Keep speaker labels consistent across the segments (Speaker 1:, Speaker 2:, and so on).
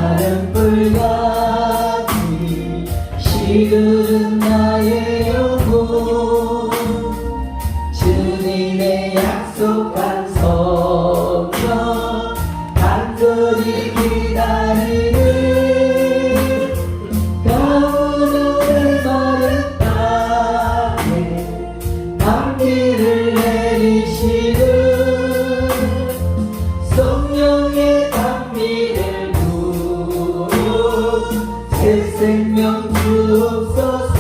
Speaker 1: 마른 불같이 시들은 나의 영혼 주님의 약속한 성령 간절히 기다리는 가을의 마른 땅에 단비를 내리시는 성령의 단비를 부어 새 생명 주옵소서.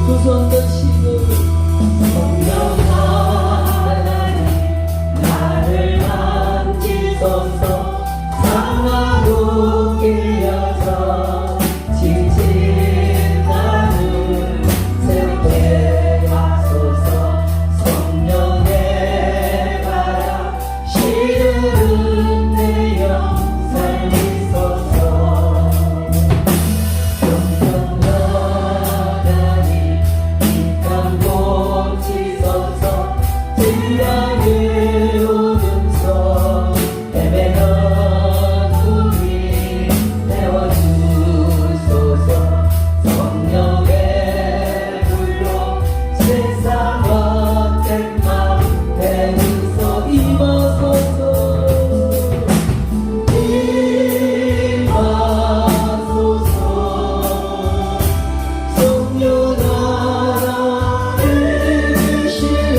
Speaker 1: 두 손 드시고 성령 하나님 나를 만지소서. 상하고 깨어져 지친 나를 새롭게 하소서. 성령의 바람 시들은 내 영 살리소서. 성령 하나님 이 땅 고치소서. 지하에 오는 성 헤매던 우리 내어주소서. 성령의 불로 세상 헛된 맘 대주소. 임하소서. 성령 하나님 주시오.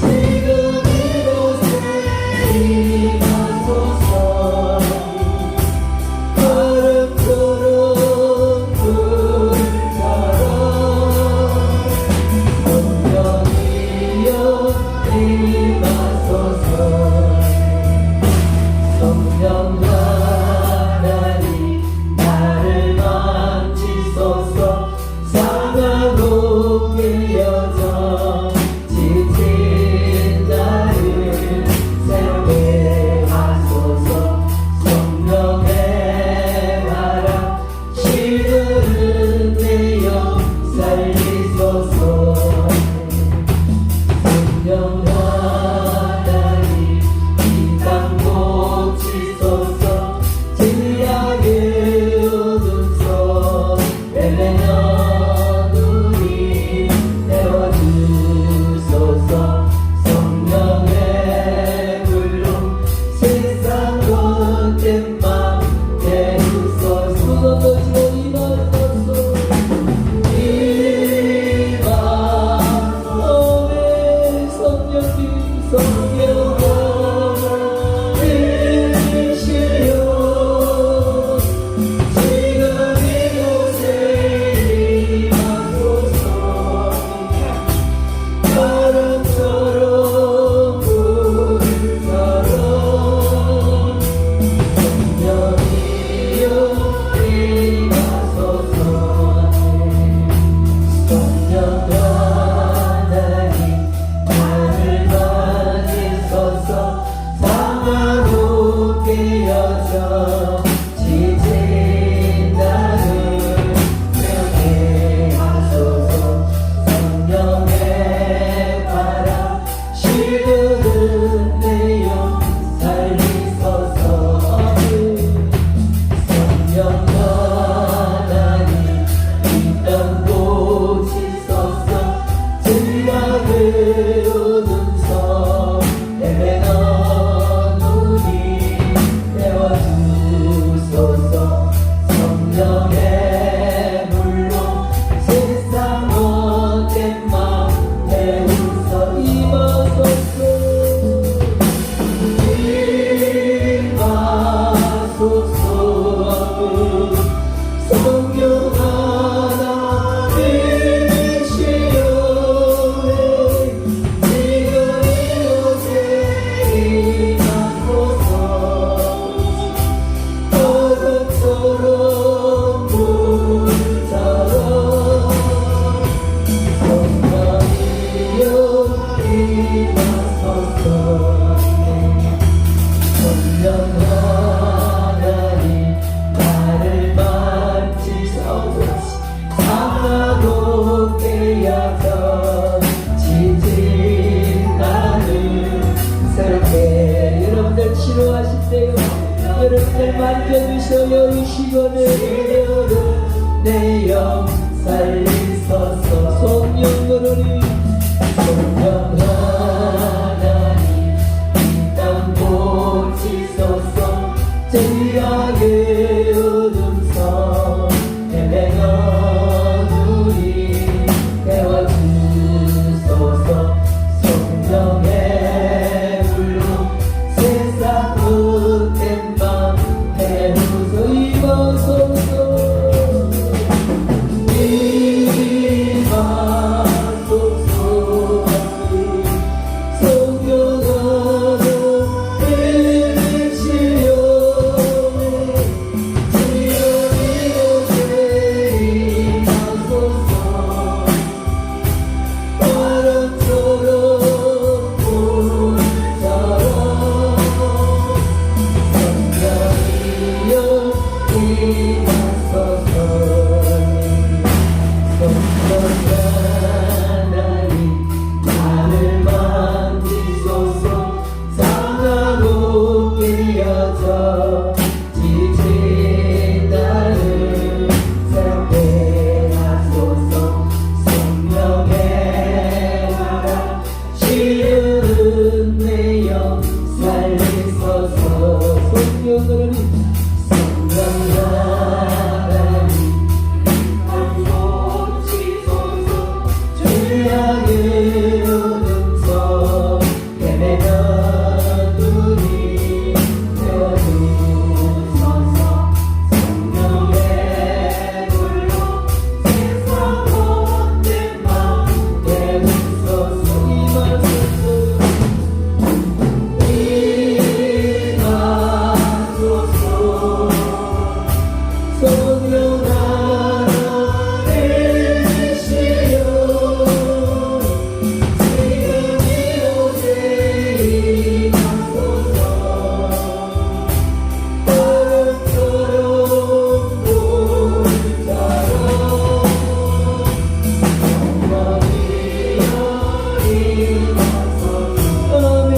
Speaker 1: 지금 이곳에 임하소서. 바람처럼 불처럼 성령이여 임하소서. 성령 하나님 나를 만지소서. 상하고 깨어져 지친 나를 새롭게 하소서. 성령의 바람 시들은 내 영 살리소서. 성령 하나님 이 땅 고치소서. 지하에 오는 성 헤매던 우리 내어주소서. 성령의 불로 세상 헛된 맘 대주소서. 손 던지고 임하소서. 성령님 성령 주시오. 지금 이곳에 임하소서. 바람처럼 불처럼 성령이여 임하소서. 상하고 깨어져 지친 나는 새롭게 여러분들 치료하실 때요 여러분들 만져주셔요 이 시간에 내 영 살리소서 성령으로니 성령 하나님 이 땅 고치소서 죄악의 어둠서 헤매던 우리 태워주소서 성령의 불로 세상 못된 맘 해무소 입어소서 지친 나를 새롭게 하소서 성령의 나라 시은 내 영 살리소서 성령을 성령 하나님 고치소서 죄악의 어둠서 헤매던 우리 태워주소서 성령의 불로 세상 못된 맘 깨우소서 임하소서 성령 하나님이시여 지금 이곳에 임하소서 바람처럼 불자로 성령이여 임하소서 아멘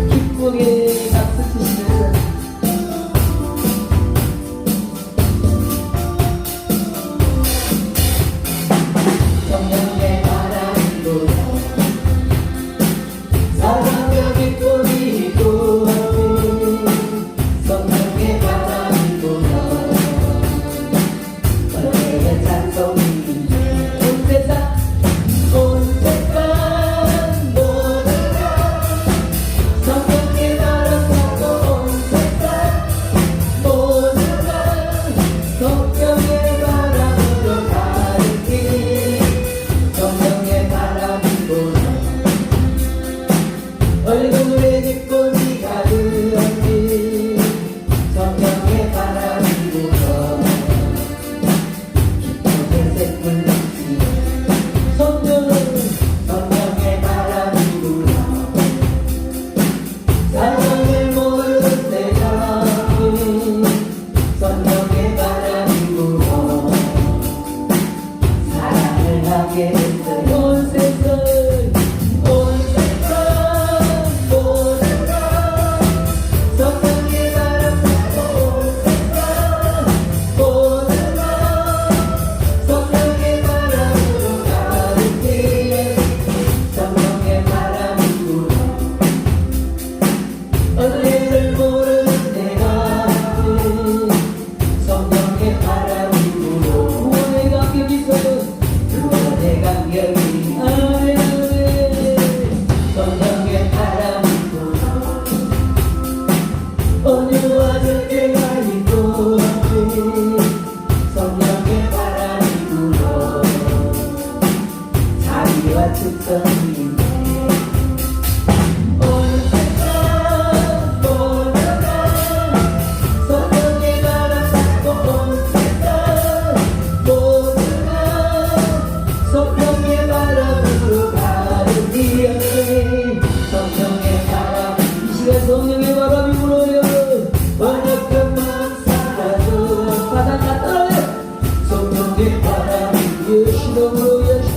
Speaker 1: 기쁘게 박수 치시면서 성령의 바람이 불어 사랑의 기쁨이 있고 성령의 바람이 불어 너의 찬송이 온 세상 모두가 성령의 바람 타고 온 세상 모두가 성령의 바람으로 가르치 성령의 바람이 불어 얼굴에 기쁨이 가득하지 성령의 바람이 불어 기쁨의 샘물 넘치 성령의 바람이 불어 사랑을 모르는 내가 성령의 바람이 불어 사랑을 하게 됐어요 온 세상 모두가 성령의 바람 타고 온 세상 모두가 성령의 바람으로 가르치 성령의 바람이 불어 은혜를 모르는 내가 성령의 바람이 불어 구원의 감격이 있어요 구원의 감격이 성령의 바람이 불어 온유와 절제가 있고 성령의 바람이 불어 자비와 축성이 있네 온 세상 모두가 성령의 바람 타고 온 세상 모두가 성령의 바람으로 가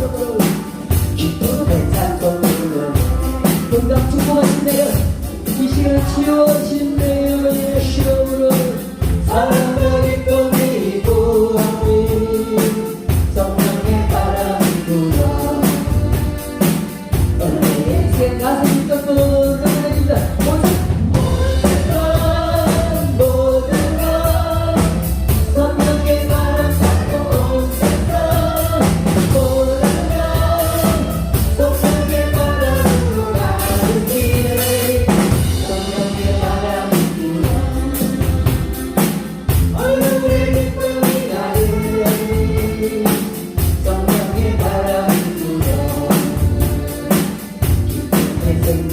Speaker 1: 손으로 기쁨의 찬송으로 동감 축복하신대요. 이 시간 치유하신대요. 예수로 사랑과 기쁨이 부활이 성령의 바람이 불어 너의 인생 가슴이 꺾고 나가니다. 모든 것 성령의 바람 잡고 온 세상 모든 것 성령의 바람으로 가는 길 성령의 바람이 불어 얼굴에 기쁨이 나르리 성령의 바람이 불어 기쁨의 생명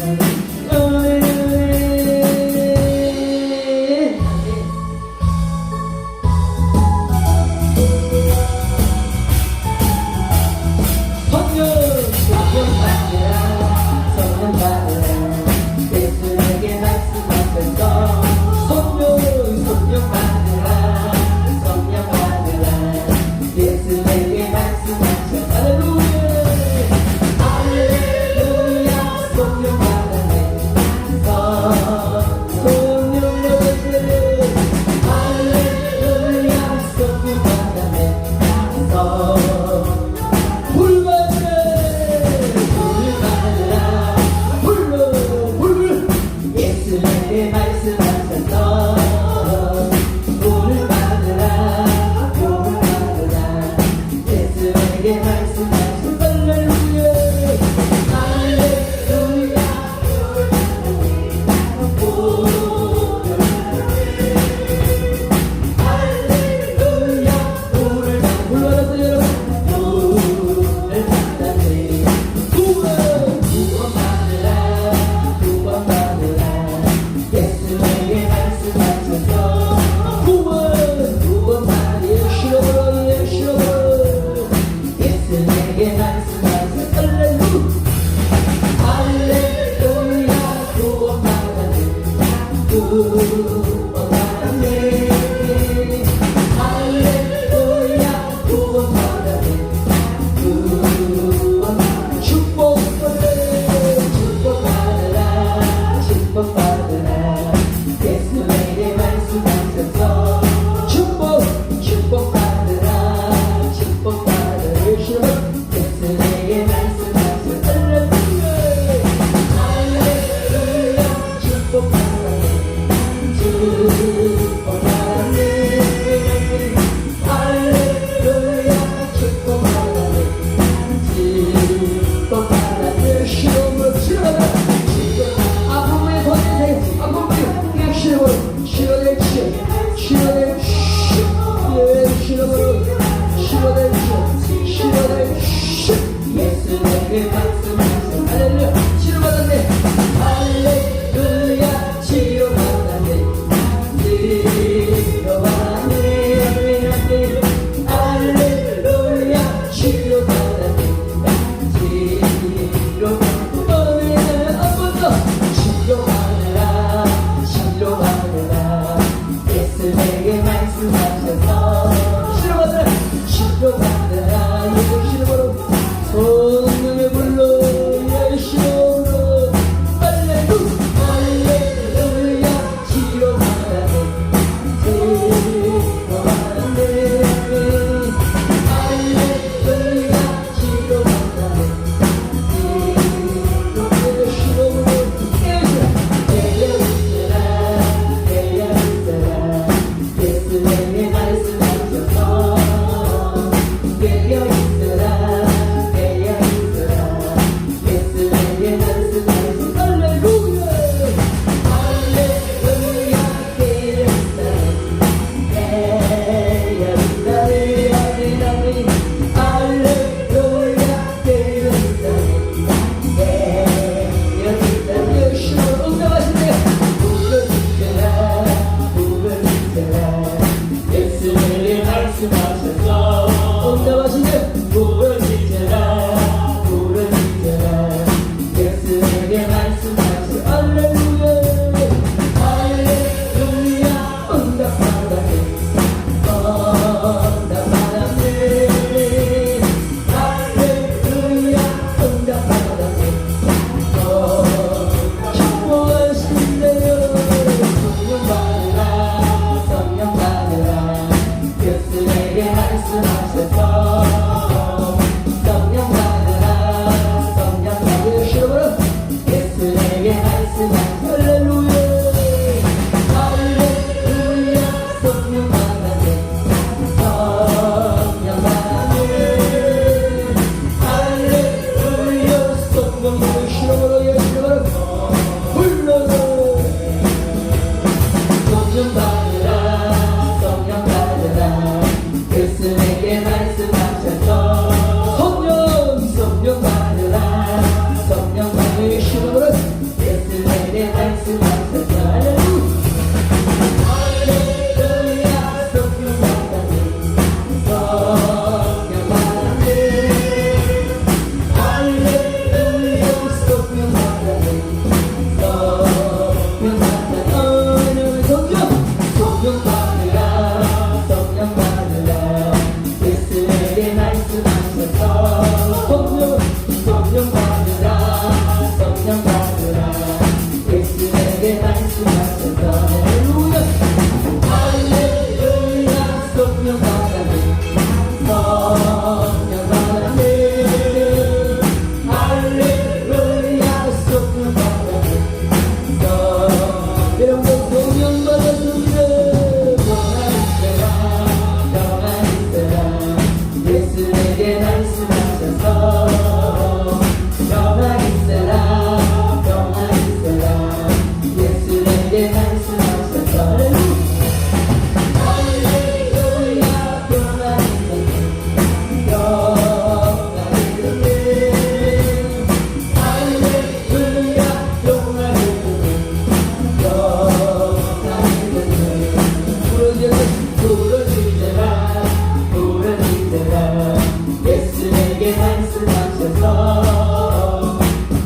Speaker 1: 주님께서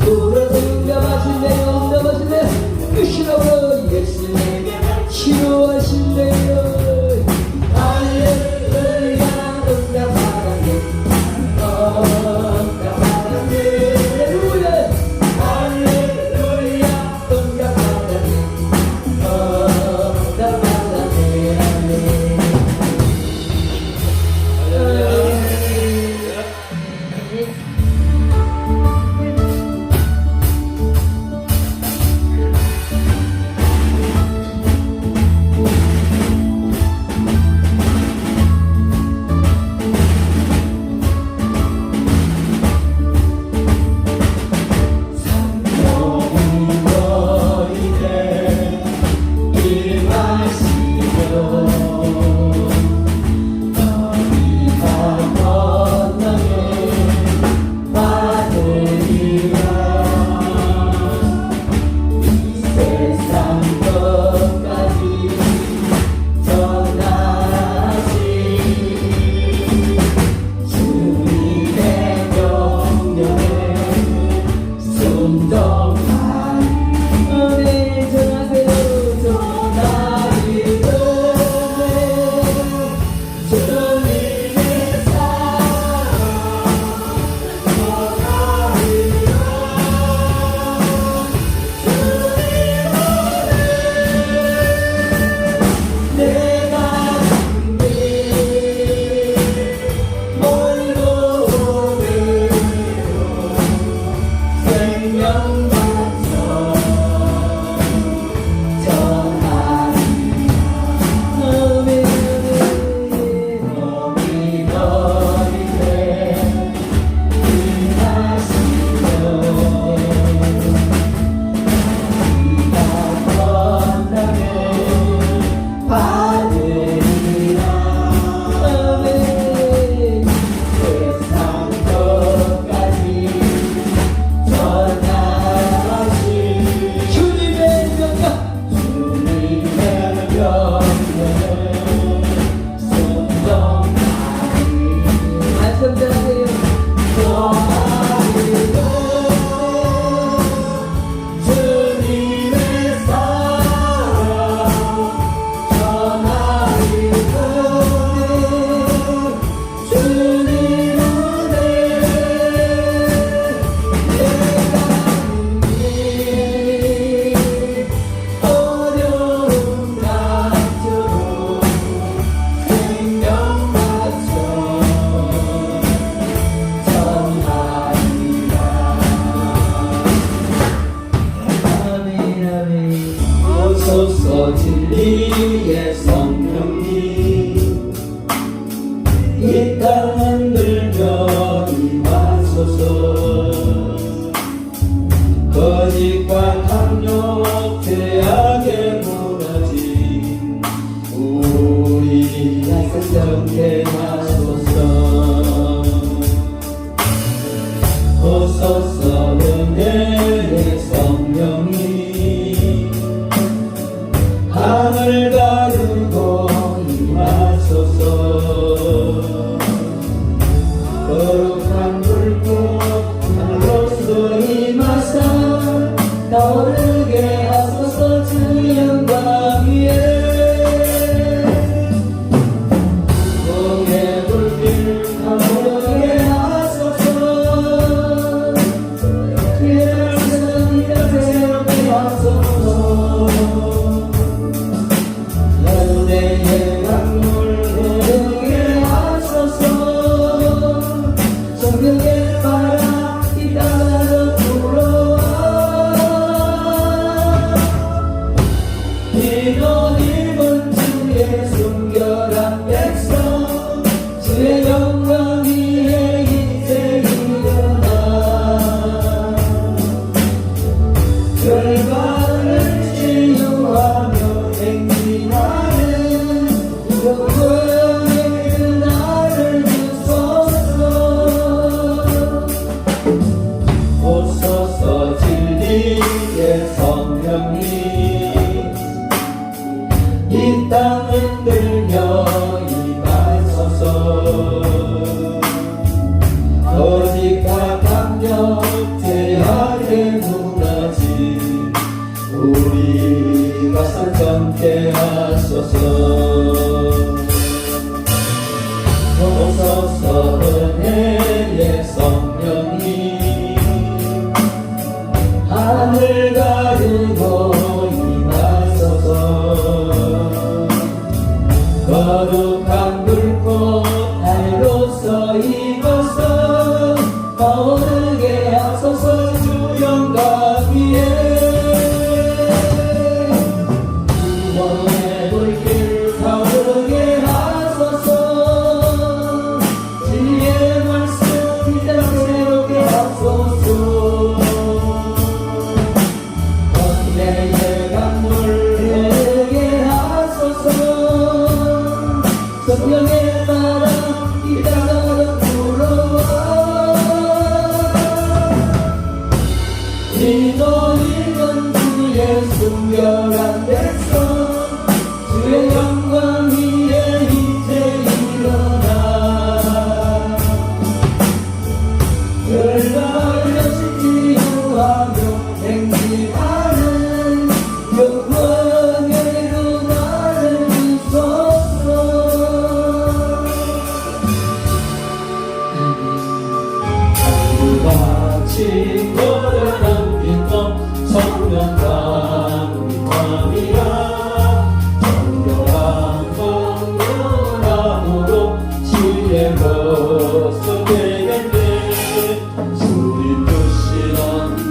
Speaker 1: 울어서 응답하신대요. 응답하신대요. 끝이라고 예수님에게 치료하신대요. 할렐루야 응답하네 응답하네 할렐루야 할렐루야 응답하네 오소서 진리의 성령님 이 땅 흔들며 임하소서 거짓과 탐욕 죄악에 무너진 우리 성령께 하소서 오소서 은혜의 성령님 하늘 가르고 임하소서 거룩한 불꽃 하늘로서 임하사 떠오르게 하소서 주 영광 위에 공의 불길 타오르게 하소서 예수님 하소서. 오소서 은혜의 성령님 하늘 가르고 임하소서. 거룩한 불꽃 달로서 이것을 떠오르게 하소서. 주 영광 위에 구원의 불길 타오르게 하소서. 주의 말씀 이제 새롭게 하소서. 은혜의 강물 흐르게 하소서. 성령의 바람 이따가 불어와. 이도 읽은 주의 순결한 백성 주의 영광 위에 이제 일어나. 열날 여신이 유하며 행진하는 영광의로 나를 주소서. 같이 걸어간 빛도 성령과 빛함이라. 정결한 성령함으로 지혜로서 되겠네. 주님 주시는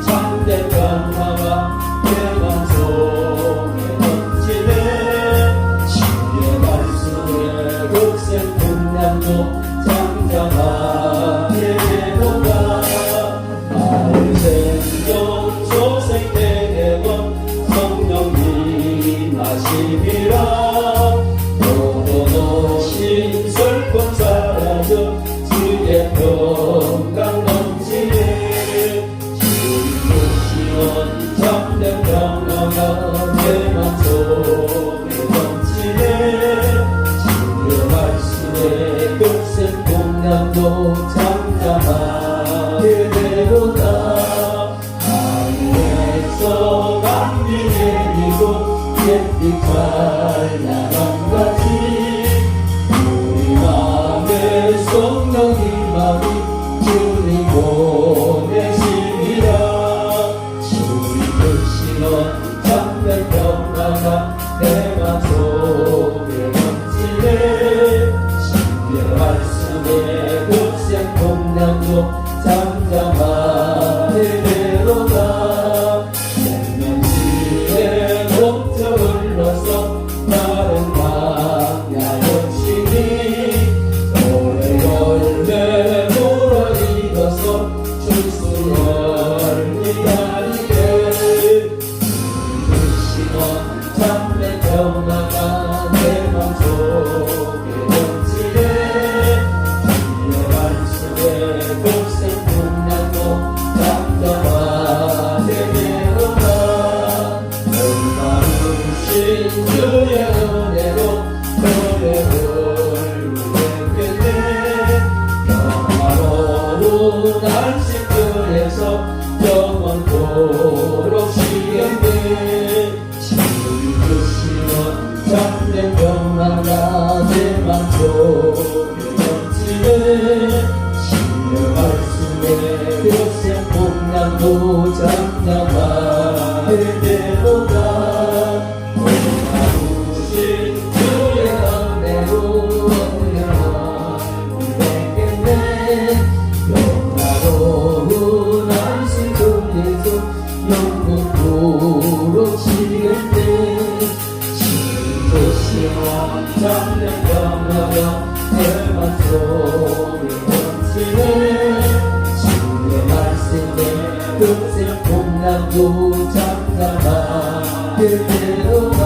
Speaker 1: 참된 평화가 내 맘속에 넘치네. 주의 말씀에 극세 풍랑도 잠잠하게 되도다. 생존 소생되고 성령님 하심이라. 모든 슬픔 사라져 주의 평강 넘치네. 주님 주시는 참된 평화가 내 맘속에 넘치네. 주의 말씀에 극세 풍랑도 잠잠하게 되도다. 하늘에서 감비 내리고 햇빛 찬란한 같이 우리 맘에 성령님 마음이 주님 보내시리라. 주님 주시는 참된 평화가 내 맘속에 넘치네. 주의 말씀에 극세 풍랑도 잠잠하게 되도다. 생명지에 목적을 넣어서 다른 방향 여신이 오래 열매 물어 익어서 출수를 기다리게. 주시는 참된 평화가 내 맘속에 넘치네. 주의 말씀에 극세 풍랑도 잠잠하게 되도다. 얼마우신 주의 은혜로 노래를 부르겠네. 평화로운 안식처에서 영원토록 쉬겠네. 주님 주시는 참된 평화가 내 맘속에 넘치네. 주의 말씀에 극세 풍랑도 잠잠하게 되도다. 고마우신 주의 은혜로 영원히 되겠네. 영화로운 안식처에서 영원토록 쉬겠네. 주님 주시는 참된 평화가 내 맘속에 넘치네. 주의 말씀에 극세 풍랑도 잠잠하게 되도다.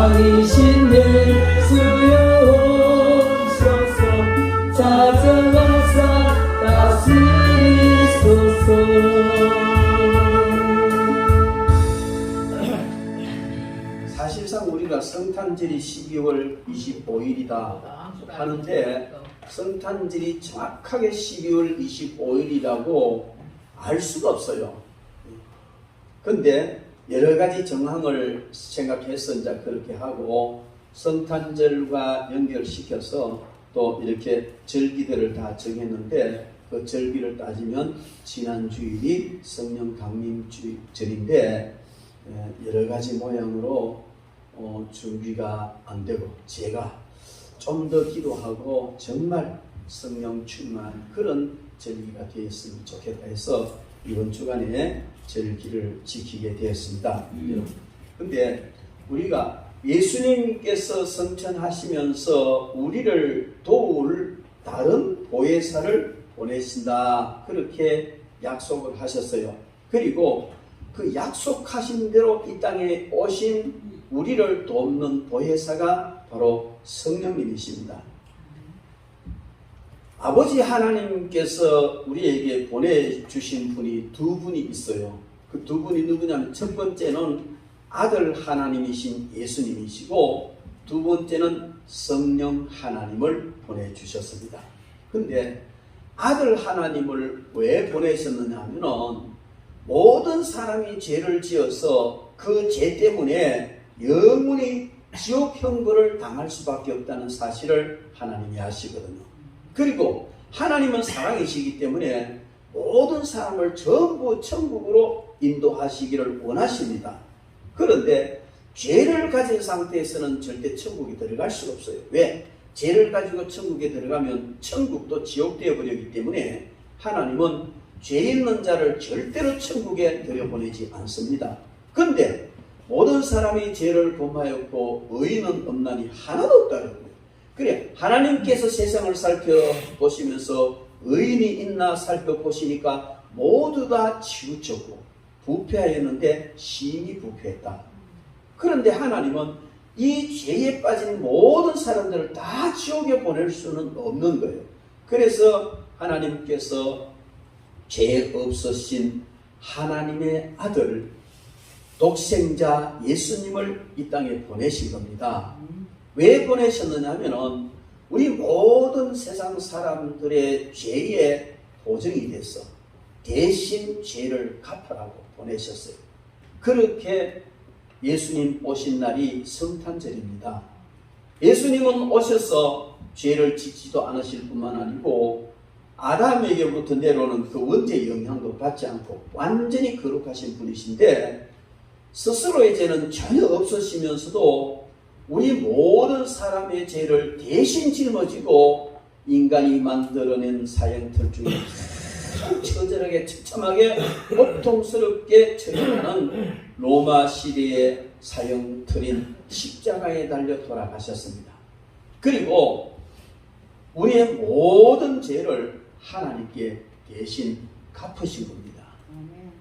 Speaker 1: 왕이신 예수여 오소서 찾아와서 다스리소서.
Speaker 2: 사실상 우리가 성탄절이 12월 25일이다 하는데 성탄절이 정확하게 12월 25일이라고 알 수가 없어요. 근데 여러 가지 정황을 생각해서 이제 그렇게 하고 성탄절과 연결시켜서 또 이렇게 절기들을 다 정했는데 그 절기를 따지면 지난 주일이 성령 강림절인데 여러 가지 모양으로 준비가 안 되고 제가 좀 더 기도하고 정말 성령 충만한 그런 절기가 되었으면 좋겠다 해서 이번 주간에 절기를 지키게 되었습니다. 근데 우리가 예수님께서 성천하시면서 우리를 도울 다른 보혜사를 보내신다 그렇게 약속을 하셨어요. 그리고 그 약속하신 대로 이 땅에 오신 우리를 돕는 보혜사가 바로 성령님이십니다. 아버지 하나님께서 우리에게 보내주신 분이 두 분이 있어요. 그 두 분이 누구냐면 첫 번째는 아들 하나님이신 예수님이시고 두 번째는 성령 하나님을 보내주셨습니다. 근데 아들 하나님을 왜 보내셨느냐 하면은 모든 사람이 죄를 지어서 그 죄 때문에 영원히 지옥 형벌을 당할 수밖에 없다는 사실을 하나님이 아시거든요. 그리고 하나님은 사랑이시기 때문에 모든 사람을 전부 천국으로 인도하시기를 원하십니다. 그런데 죄를 가진 상태에서는 절대 천국에 들어갈 수가 없어요. 왜? 죄를 가지고 천국에 들어가면 천국도 지옥 되어버리기 때문에 하나님은 죄 있는 자를 절대로 천국에 들여보내지 않습니다. 그런데 모든 사람이 죄를 범하였고 의인은 없나니 하나도 없다는 거예요. 그래 하나님께서 세상을 살펴보시면서 의인이 있나 살펴보시니까 모두 다 치우쳤고 부패하였는데 심히 부패했다. 그런데 하나님은 이 죄에 빠진 모든 사람들을 다 지옥에 보낼 수는 없는 거예요. 그래서 하나님께서 죄 없으신 하나님의 아들 독생자 예수님을 이 땅에 보내신 겁니다. 왜 보내셨느냐 하면은 우리 모든 세상 사람들의 죄에 보증이 돼서 대신 죄를 갚으라고 보내셨어요. 그렇게 예수님 오신 날이 성탄절입니다. 예수님은 오셔서 죄를 짓지도 않으실 뿐만 아니고 아담에게부터 내려오는 그 원죄의 영향도 받지 않고 완전히 거룩하신 분이신데 스스로의 죄는 전혀 없으시면서도 우리 모든 사람의 죄를 대신 짊어지고 인간이 만들어낸 사형틀 중에 처절하게 처참하게 고통스럽게 처형하는 로마 시대의 사형틀인 십자가에 달려 돌아가셨습니다. 그리고 우리의 모든 죄를 하나님께 대신 갚으신 겁니다.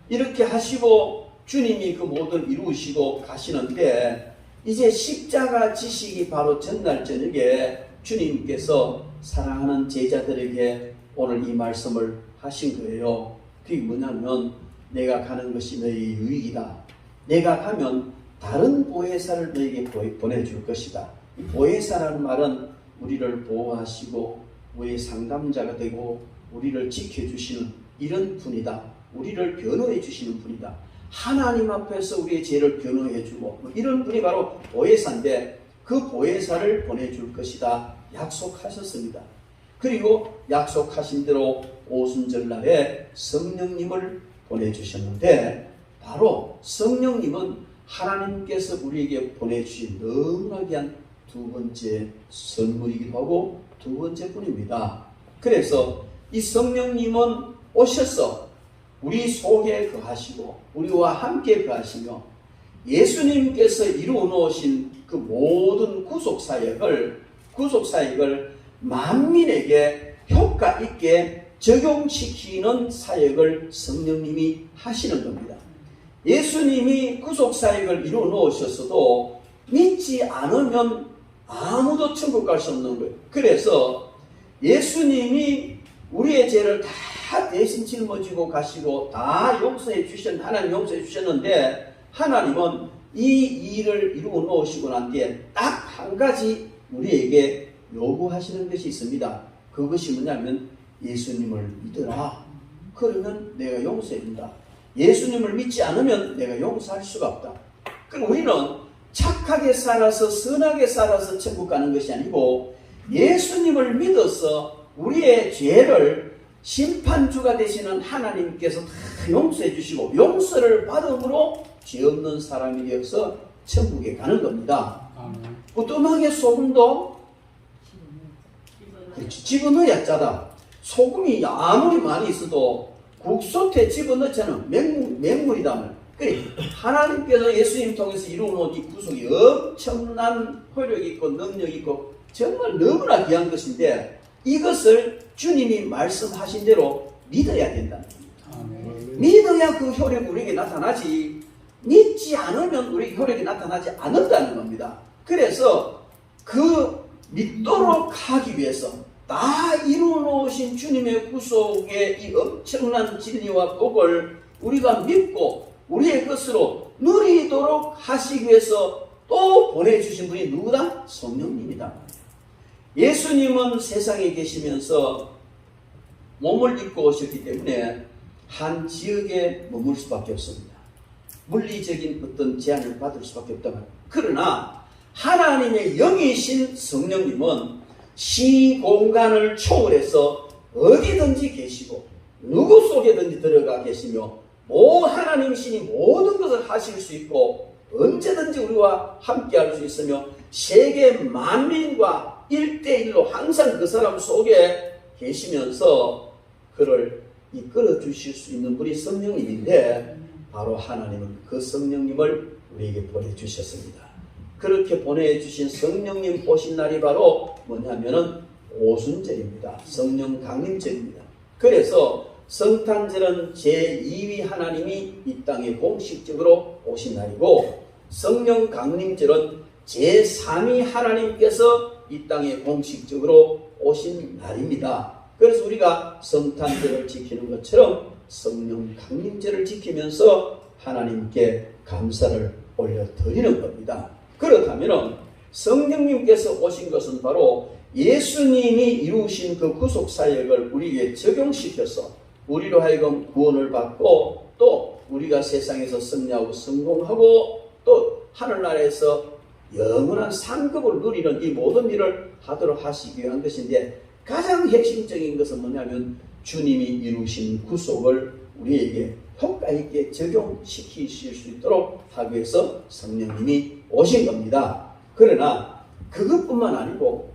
Speaker 2: 이렇게 하시고 주님이 그 모든 이루시고 가시는데 이제 십자가 지시기 바로 전날 저녁에 주님께서 사랑하는 제자들에게 오늘 이 말씀을 하신 거예요. 그게 뭐냐면 내가 가는 것이 너희의 유익이다. 내가 가면 다른 보혜사를 너희에게 보내줄 것이다. 이 보혜사라는 말은 우리를 보호하시고 우리의 상담자가 되고 우리를 지켜주시는 이런 분이다. 우리를 변호해 주시는 분이다. 하나님 앞에서 우리의 죄를 변호해주고 이런 분이 바로 보혜사인데 그 보혜사를 보내줄 것이다 약속하셨습니다. 그리고 약속하신 대로 오순절날에 성령님을 보내주셨는데 바로 성령님은 하나님께서 우리에게 보내주신 너무나 귀한 두 번째 선물이기도 하고 두 번째 분입니다. 그래서 이 성령님은 오셔서 우리 속에 거하시고 우리와 함께 거하시며 예수님께서 이루어 놓으신 그 모든 구속사역을 만민에게 효과 있게 적용시키는 사역을 성령님이 하시는 겁니다. 예수님이 구속사역을 이루어 놓으셨어도 믿지 않으면 아무도 천국 갈 수 없는 거예요. 그래서 예수님이 우리의 죄를 다 대신 짊어지고 가시고 다 용서해 하나님 용서해 주셨는데, 하나님은 이 일을 이루어 놓으시고 난 뒤에 딱 한 가지 우리에게 요구하시는 것이 있습니다. 그것이 뭐냐면 예수님을 믿으라. 그러면 내가 용서해 준다. 예수님을 믿지 않으면 내가 용서할 수가 없다. 그럼 우리는 착하게 살아서 선하게 살아서 천국 가는 것이 아니고 예수님을 믿어서 우리의 죄를 심판주가 되시는 하나님께서 다 용서해 주시고 용서를 받음으로 죄 없는 사람이 되어서 천국에 가는 겁니다. 부뚜막에 소금도 집어넣어야 짜다. 소금이 아무리 많이 있어도 국솥에 집어넣자는 맹물이다. 그래, 하나님께서 예수님 통해서 이루어놓은 이 구속이 엄청난 효력 있고 능력 있고 정말 너무나 귀한 것인데, 이것을 주님이 말씀하신 대로 믿어야 된다는 겁니다. 믿어야 그 효력이 우리에게 나타나지, 믿지 않으면 우리에게 효력이 나타나지 않는다는 겁니다. 그래서 그 믿도록 하기 위해서 다 이루어놓으신 주님의 구속의 이 엄청난 진리와 복을 우리가 믿고 우리의 것으로 누리도록 하시기 위해서 또 보내주신 분이 누구다? 성령님이다. 예수님은 세상에 계시면서 몸을 입고 오셨기 때문에 한 지역에 머물 수밖에 없습니다. 물리적인 어떤 제한을 받을 수밖에 없다. 그러나 하나님의 영이신 성령님은 시공간을 초월해서 어디든지 계시고 누구 속에든지 들어가 계시며 하나님 신이 모든 것을 하실 수 있고 언제든지 우리와 함께 할 수 있으며 세계 만민과 1대1로 항상 그 사람 속에 계시면서 그를 이끌어 주실 수 있는 분이 성령님인데, 바로 하나님은 그 성령님을 우리에게 보내주셨습니다. 그렇게 보내주신 성령님 오신 날이 바로 뭐냐면은 오순절입니다. 성령 강림절입니다. 그래서 성탄절은 제2위 하나님이 이 땅에 공식적으로 오신 날이고, 성령 강림절은 제3위 하나님께서 이 땅에 공식적으로 오신 날입니다. 그래서 우리가 성탄절을 지키는 것처럼 성령 강림절을 지키면서 하나님께 감사를 올려드리는 겁니다. 그렇다면 성령님께서 오신 것은 바로 예수님이 이루신 그 구속사역을 우리에게 적용시켜서 우리로 하여금 구원을 받고 또 우리가 세상에서 승리하고 성공하고 또 하늘나라에서 영원한 상급을 누리는 이 모든 일을 하도록 하시기 위한 것인데, 가장 핵심적인 것은 뭐냐면 주님이 이루신 구속을 우리에게 효과 있게 적용시키실 수 있도록 하기 위해서 성령님이 오신 겁니다. 그러나 그것뿐만 아니고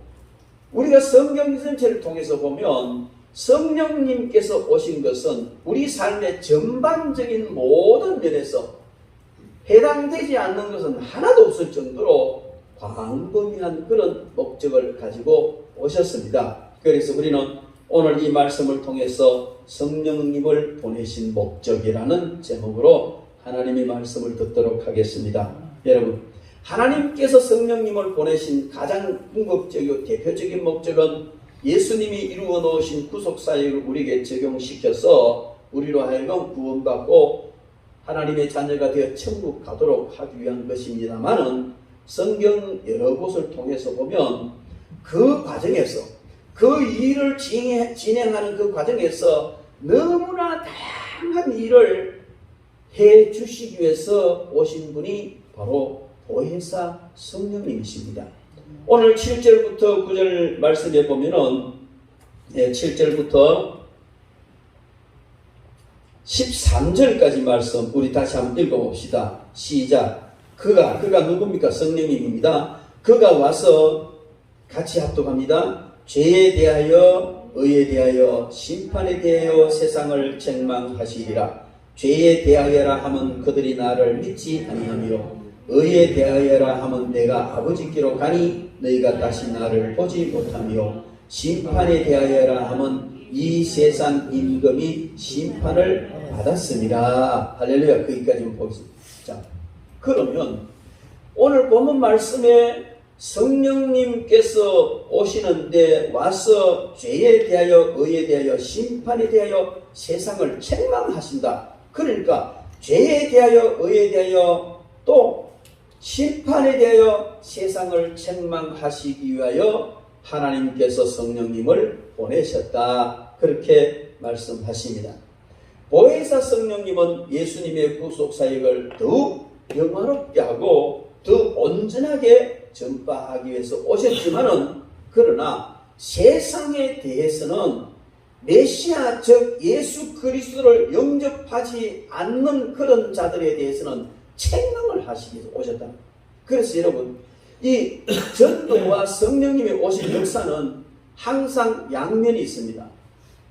Speaker 2: 우리가 성경 전체를 통해서 보면 성령님께서 오신 것은 우리 삶의 전반적인 모든 면에서 해당되지 않는 것은 하나도 없을 정도로 광범위한 그런 목적을 가지고 오셨습니다. 그래서 우리는 오늘 이 말씀을 통해서 성령님을 보내신 목적이라는 제목으로 하나님의 말씀을 듣도록 하겠습니다. 여러분, 하나님께서 성령님을 보내신 가장 궁극적이고 대표적인 목적은 예수님이 이루어 놓으신 구속사역을 우리에게 적용시켜서 우리로 하여금 구원받고 하나님의 자녀가 되어 천국 가도록 하기 위한 것입니다만은, 성경 여러 곳을 통해서 보면 그 과정에서 그 일을 진행하는 그 과정에서 너무나 다양한 일을 해 주시기 위해서 오신 분이 바로 보혜사 성령님이십니다. 오늘 7절부터 9절 말씀에 보면은 7절부터 13절까지 말씀 우리 다시 한번 읽어봅시다. 시작. 그가 누굽니까? 성령님입니다. 그가 와서 같이 합독합니다. 죄에 대하여 의에 대하여 심판에 대하여 세상을 책망하시리라. 죄에 대하여라 하면 그들이 나를 믿지 아니하며 의에 대하여라 하면 내가 아버지께로 가니 너희가 다시 나를 보지 못하며 심판에 대하여라 하면 이 세상 임금이 심판을 받았습니다. 할렐루야. 거기까지 보겠습니다. 자, 그러면 오늘 본문 말씀에 성령님께서 오시는데 와서 죄에 대하여 의에 대하여 심판에 대하여 세상을 책망하신다. 그러니까 죄에 대하여 의에 대하여 또 심판에 대하여 세상을 책망하시기 위하여 하나님께서 성령님을 보내셨다. 그렇게 말씀하십니다. 보혜사 성령님은 예수님의 구속사역을 더욱 영화롭게 하고 더 온전하게 전파하기 위해서 오셨지만은, 그러나 세상에 대해서는 메시아 즉 예수 그리스도를 영접하지 않는 그런 자들에 대해서는 책망을 하시기 위해서 오셨다. 그래서 여러분, 이 전도와 성령님이 오신 역사는 항상 양면이 있습니다.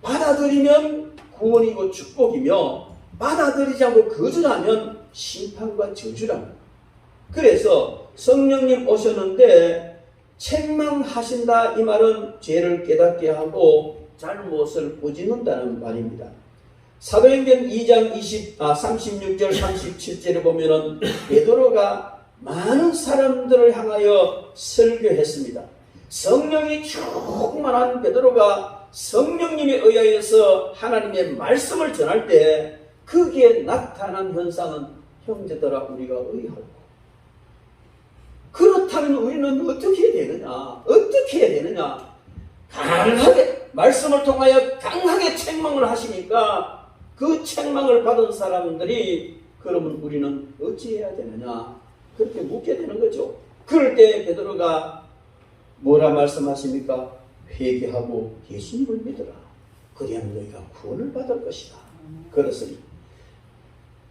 Speaker 2: 받아들이면 구원이고 축복이며 받아들이지 않고 거절하면 심판과 저주랍니다. 그래서 성령님 오셨는데 책망하신다, 이 말은 죄를 깨닫게 하고 잘못을 꾸짖는다는 말입니다. 사도행전 2장 36절 37절에 보면은 베드로가 많은 사람들을 향하여 설교했습니다. 성령이 충만한 베드로가 성령님에 의하여서 하나님의 말씀을 전할 때 거기에 나타난 현상은 형제들아 우리가 의하고, 그렇다면 우리는 어떻게 해야 되느냐? 어떻게 해야 되느냐? 강하게 말씀을 통하여 강하게 책망을 하시니까 그 책망을 받은 사람들이 그러면 우리는 어찌해야 되느냐? 그렇게 묻게 되는 거죠. 그럴 때 베드로가 뭐라 말씀하십니까? 회개하고 예수님을 믿어라. 그리하면 너희가 구원을 받을 것이다. 그렇습니다.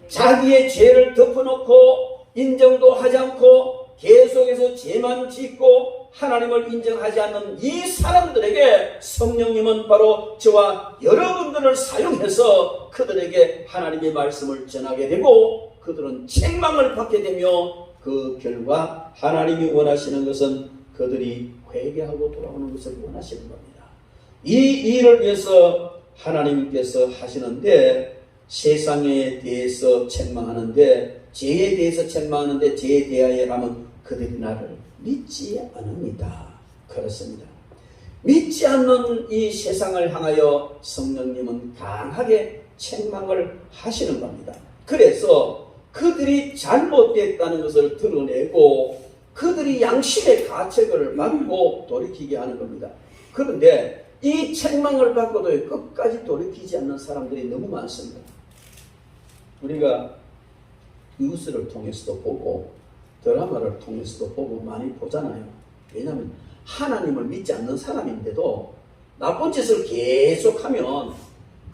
Speaker 2: 자기의 죄를 덮어놓고 인정도 하지 않고 계속해서 죄만 짓고 하나님을 인정하지 않는 이 사람들에게 성령님은 바로 저와 여러분들을 사용해서 그들에게 하나님의 말씀을 전하게 되고 그들은 책망을 받게 되며 그 결과 하나님이 원하시는 것은 그들이 회개하고 돌아오는 것을 원하시는 겁니다. 이 일을 위해서 하나님께서 하시는데 세상에 대해서 책망하는데 죄에 대해서 책망하는데 죄에 대하여라면 그들이 나를 믿지 않습니다. 그렇습니다. 믿지 않는 이 세상을 향하여 성령님은 강하게 책망을 하시는 겁니다. 그래서 그들이 잘못됐다는 것을 드러내고 그들이 양심의 가책을 받고 돌이키게 하는 겁니다. 그런데 이 책망을 받고도 끝까지 돌이키지 않는 사람들이 너무 많습니다. 우리가 뉴스를 통해서도 보고 드라마를 통해서도 보고 많이 보잖아요. 왜냐하면 하나님을 믿지 않는 사람인데도 나쁜 짓을 계속하면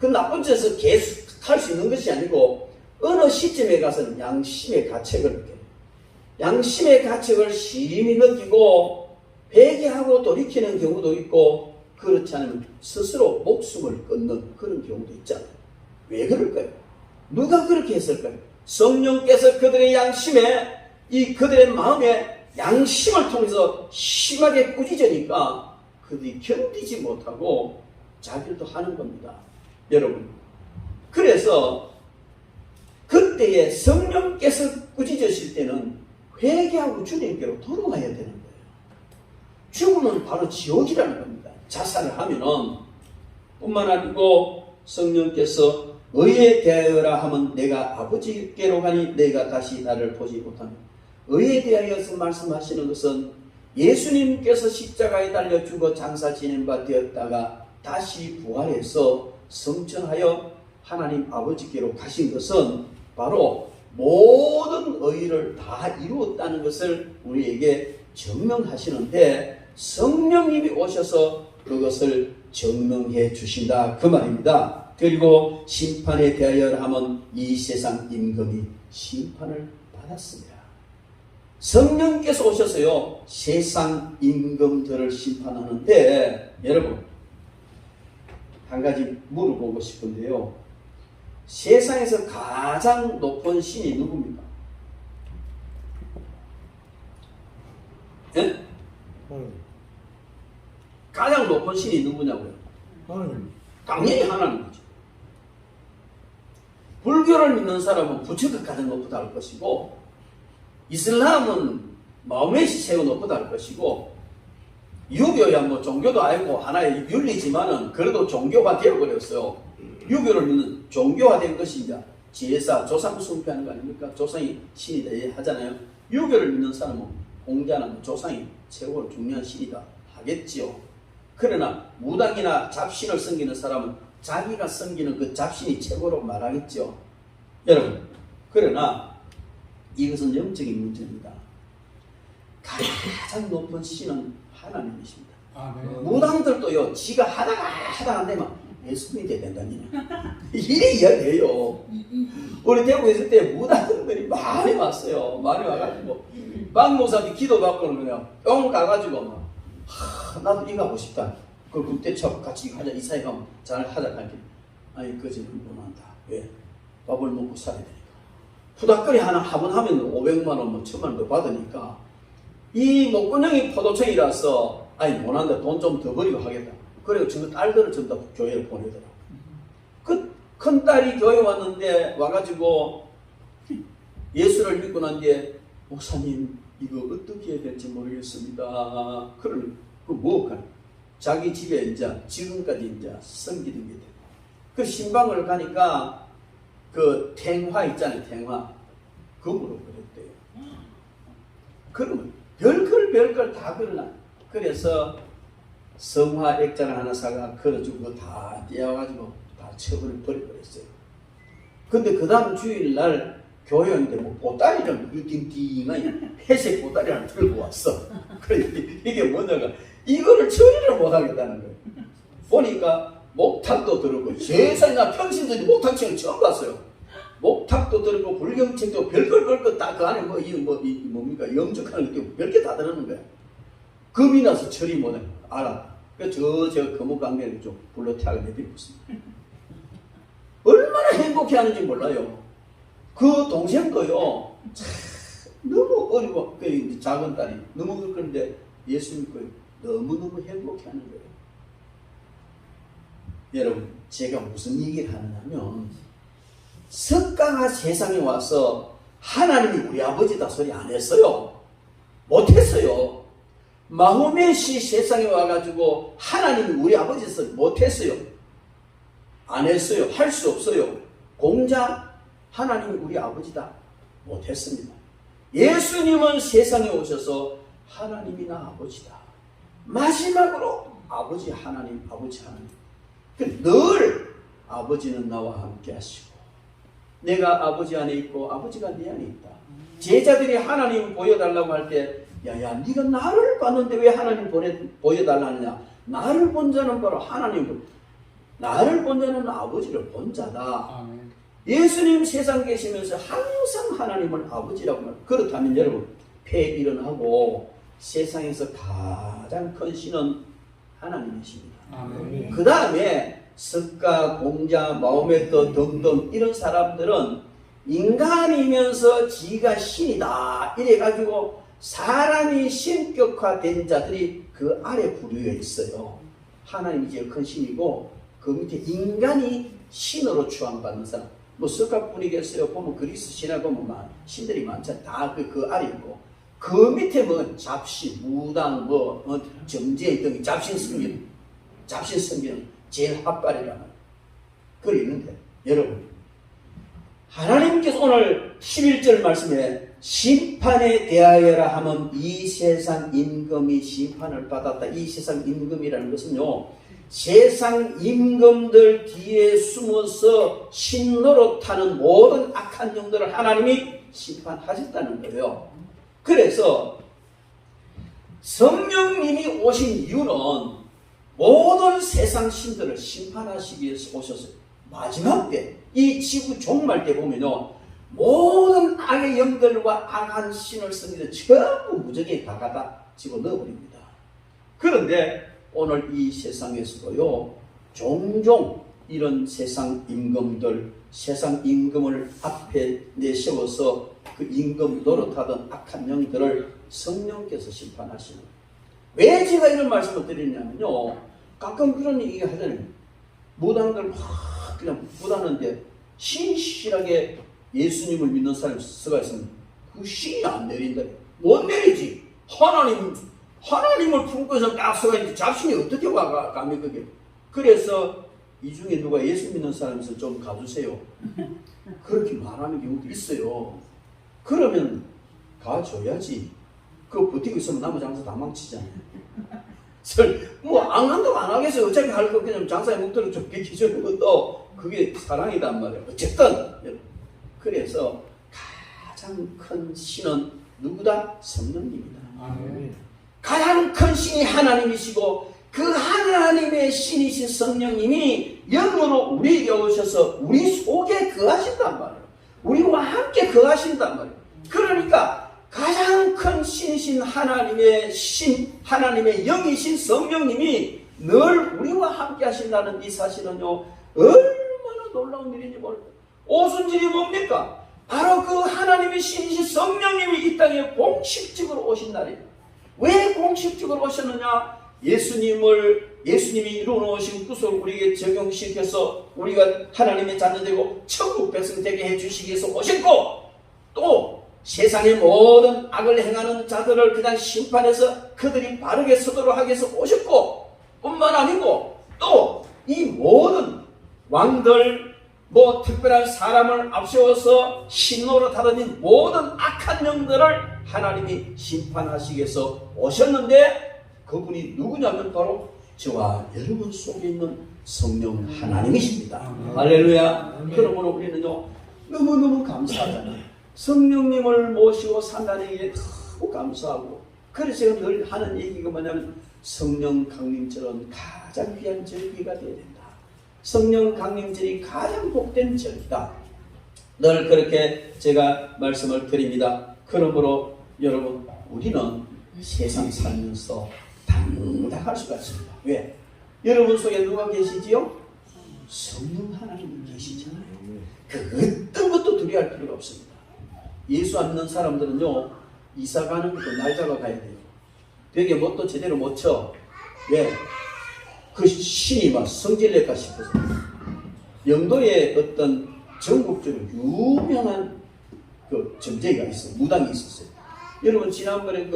Speaker 2: 그 나쁜 짓을 계속할 수 있는 것이 아니고 어느 시점에 가서는 양심의 가책을 느껴요. 양심의 가책을 심히 느끼고 회개하고 돌이키는 경우도 있고 그렇지 않으면 스스로 목숨을 끊는 그런 경우도 있잖아요. 왜 그럴까요? 누가 그렇게 했을까요? 성령께서 그들의 양심에 이 그들의 마음에 양심을 통해서 심하게 꾸짖으니까 그들이 견디지 못하고 자기들도 하는 겁니다. 여러분, 그래서 그때에 성령께서 꾸짖으실 때는 회개하고 주님께로 돌아와야 되는 거예요. 죽으면 바로 지옥이라는 겁니다. 자살을 하면은 뿐만 아니고 성령께서 의에 대하여라 하면 내가 아버지께로 가니 내가 다시 나를 보지 못하며, 의에 대하여서 말씀하시는 것은 예수님께서 십자가에 달려 죽어 장사 지낸 바 되었다가 다시 부활해서 성천하여 하나님 아버지께로 가신 것은 바로 모든 의를 다 이루었다는 것을 우리에게 증명하시는데 성령님이 오셔서 그것을 증명해 주신다 그 말입니다. 그리고 심판에 대하여 하면 이 세상 임금이 심판을 받았습니다. 성령께서 오셔서요 세상 임금들을 심판하는데 여러분 한 가지 물어보고 싶은데요. 세상에서 가장 높은 신이 누굽니까? 예? 가장 높은 신이 누구냐고요?
Speaker 1: 하나님.
Speaker 2: 당연히 하나님이죠. 불교를 믿는 사람은 부처가 가장 높다 할 것이고 이슬람은 마음의 시체가 높다 할 것이고, 유교야 뭐 종교도 아니고 하나의 윤리지만은 그래도 종교가 되어버렸어요. 유교를 믿는 종교화된 것이 이제 제사, 조상 숭배하는 거 아닙니까? 조상이 신이다 하잖아요. 유교를 믿는 사람은 공자나 뭐 조상이 최고로 중요한 신이다 하겠지요. 그러나 무당이나 잡신을 섬기는 사람은 자기가 섬기는 그 잡신이 최고로 말하겠죠. 여러분, 그러나 이것은 영적인 문제입니다. 가장 높은 신은 하나님이십니다. 무당들도요, 지가 하다가 안 되면 예수님이 돼야 된다니. 이래 이야기해요. 우리 대구에 있을 때 무당들이 많이 왔어요. 많이 와가지고 박목사한테 기도받고는 그냥 뿅 가가지고 막, 나도 이거 하고 싶다. 그걸 그때처럼 같이 가자. 이 사회 가면 잘 하자. 아니, 그지는 못한다. 왜? 밥을 먹고 살아야 되니까. 후닥거리 하나 화분 하면 500만 원, 뭐 1000만 원 더 받으니까 이 목구멍이 포도청이라서 아니 못한다. 돈 좀 더 버리고 하겠다. 그리고 저 딸들을 전부 다 교회에 보내더라. 그 큰딸이 교회 왔는데 와가지고 예수를 믿고 난 뒤에 목사님 이거 어떻게 해야 될지 모르겠습니다. 그러면 뭐 할까? 자기 집에 이제 지금까지 이제 섬기는 게 돼. 그 신방을 가니까 그 탱화 있잖아요. 탱화 그거로 그랬대요. 그러면 별걸 다 그러나. 그래서 성화 액자를 하나 사가 걸어주고 다 떼어가지고 다 처분을 버려버렸어요. 근데 그 다음 주일날 교회 왔는데 뭐 보따리를 띵띵띵한 회색 보따리 하나 들고 왔어. 그래 이게 뭐냐가 이거를 처리를 못하겠다는 거예요. 보니까 목탁도 들었고 세상에 나 평신도에 목탁책을 처음 봤어요. 목탁도 들었고 불경책도 별걸 다 그 안에 뭡니까 염적하는 게 별게 다 들었는 거야. 겁이 나서 처리 못해. 알아. 그래서 저 거목강매를 좀 불러 태하게 내드리고 있습니다. 얼마나 행복해하는지 몰라요. 그 동생도요, 너무 어리고, 그 작은 딸이 너무 그런데 예수 믿고 너무너무 행복해하는 거예요. 여러분, 제가 무슨 얘기를 하느냐면, 석가가 세상에 와서 하나님이 우리 아버지다 소리 안 했어요. 못했어요. 마호메시 세상에 와가지고 하나님이 우리 아버지에서 못했어요. 안 했어요. 할 수 없어요. 공자 하나님이 우리 아버지다 못했습니다. 예수님은 세상에 오셔서 하나님이 나 아버지다. 마지막으로 아버지 하나님. 늘 아버지는 나와 함께 하시고 내가 아버지 안에 있고 아버지가 내 안에 있다. 제자들이 하나님 보여달라고 할 때 야야 네가 나를 봤는데 왜 하나님 보여달라느냐. 나를 본 자는 바로 하나님, 나를 본 자는 아버지를 본 자다.
Speaker 1: 아멘.
Speaker 2: 예수님 세상 계시면서 항상 하나님을 아버지라고 말해요. 그렇다면 여러분 폐일은하고 세상에서 가장 큰 신은 하나님이십니다.
Speaker 1: 아멘.
Speaker 2: 그 다음에 석가, 공자, 마호메트 등등 이런 사람들은 인간이면서 지가 신이다 이래가지고 사람이 신격화된 자들이 그 아래 부류에 있어요. 하나님이 제일 큰 신이고 그 밑에 인간이 신으로 추앙받는 사람. 뭐 석가뿐이겠어요. 보면 그리스 신화 보면 신들이 많잖아요. 다 그 아래 있고 그 밑에 뭐 잡신, 무당, 정제 등이 잡신 섬기는 제일 핫발이라는 글이 있는데 여러분 하나님께서 오늘 11절 말씀에 심판에 대하여라 하면 이 세상 임금이 심판을 받았다. 이 세상 임금이라는 것은요 세상 임금들 뒤에 숨어서 신노릇하는 모든 악한 영들을 하나님이 심판하셨다는 거예요. 그래서 성령님이 오신 이유는 모든 세상 신들을 심판하시기 위해서 오셨어요. 마지막 때, 이 지구 종말 때 보면요 모든 악의 영들과 악한 신을 섬기는 전부 무적에 다 갖다 집어넣어버립니다. 그런데 오늘 이 세상에서도요 종종 이런 세상 임금들, 세상 임금을 앞에 내세워서 그 임금 노릇하던 악한 영들을 성령께서 심판하시는 거예요. 왜 제가 이런 말씀을 드리냐면요 가끔 그런 얘기 하잖아요. 무당들 막 그냥 무당하는데 신실하게 예수님을 믿는 사람이 서가 있으면 그 신이 안 내린다. 못 내리지. 하나님을 품고서 딱 서가 있는데 잡신이 어떻게 감히 그게. 그래서 이 중에 누가 예수 믿는 사람에서 좀 가주세요. 그렇게 말하는 경우도 있어요. 그러면 가줘야지. 그거 버티고 있으면 남의 장사 다 망치잖아요. 안 한다고 안 하겠어요. 어차피 할 거 그냥 장사의 목표를 좀 비켜주는 것도 그게 사랑이단 말이에요. 어쨌든 그래서 가장 큰 신은 누구다? 성령님이다. 가장 큰 신이 하나님이시고 그 하나님의 신이신 성령님이 영으로 우리에게 오셔서 우리 속에 거하신단 말이에요. 우리와 함께 거하신단 말이에요. 그러니까 가장 큰 신이신 하나님의 영이신 성령님이 늘 우리와 함께 하신다는 이 사실은요, 얼마나 놀라운 일인지 모릅니다. 오순절이 뭡니까? 바로 그 하나님의 신이신 성령님이 이 땅에 공식적으로 오신 날입니다. 왜 공식적으로 오셨느냐? 예수님이 이루어놓으신 구속을 우리에게 적용시켜서 우리가 하나님의 자녀 되고 천국 백성 되게 해주시기 위해서 오셨고, 또 세상의 모든 악을 행하는 자들을 그냥 심판해서 그들이 바르게 서도록 하기 위해서 오셨고, 뿐만 아니고 또 이 모든 왕들, 특별한 사람을 앞세워서 신노릇하던 이 모든 악한 영들을 하나님이 심판하시기 위해서 오셨는데, 그분이 누구냐면 바로 저와 여러분 속에 있는 성령 하나님이십니다. 할렐루야. 그러므로 우리는요, 너무너무 감사하잖아요. 성령님을 모시고 산다는 게 너무 감사하고, 그래서 제가 늘 하는 얘기가 뭐냐면 성령 강림절은 가장 귀한 절기가 되어야 된다. 성령 강림절이 가장 복된 절기다. 늘 그렇게 제가 말씀을 드립니다. 그러므로 여러분, 우리는 세상 살면서 당당할 수가 있습니다. 왜? 여러분 속에 누가 계시지요? 성령 하나님이 계시잖아요. 그 어떤 것도 두려워할 필요가 없습니다. 예수 안 믿는 사람들은요, 이사 가는 것도 날 잡아 가야 돼요. 되게 뭣도 제대로 못 쳐. 왜? 그 신이 막 성질낼까 싶어서. 영도에 어떤 전국적으로 유명한 그 점쟁이가 있어요. 무당이 있었어요. 여러분, 지난번에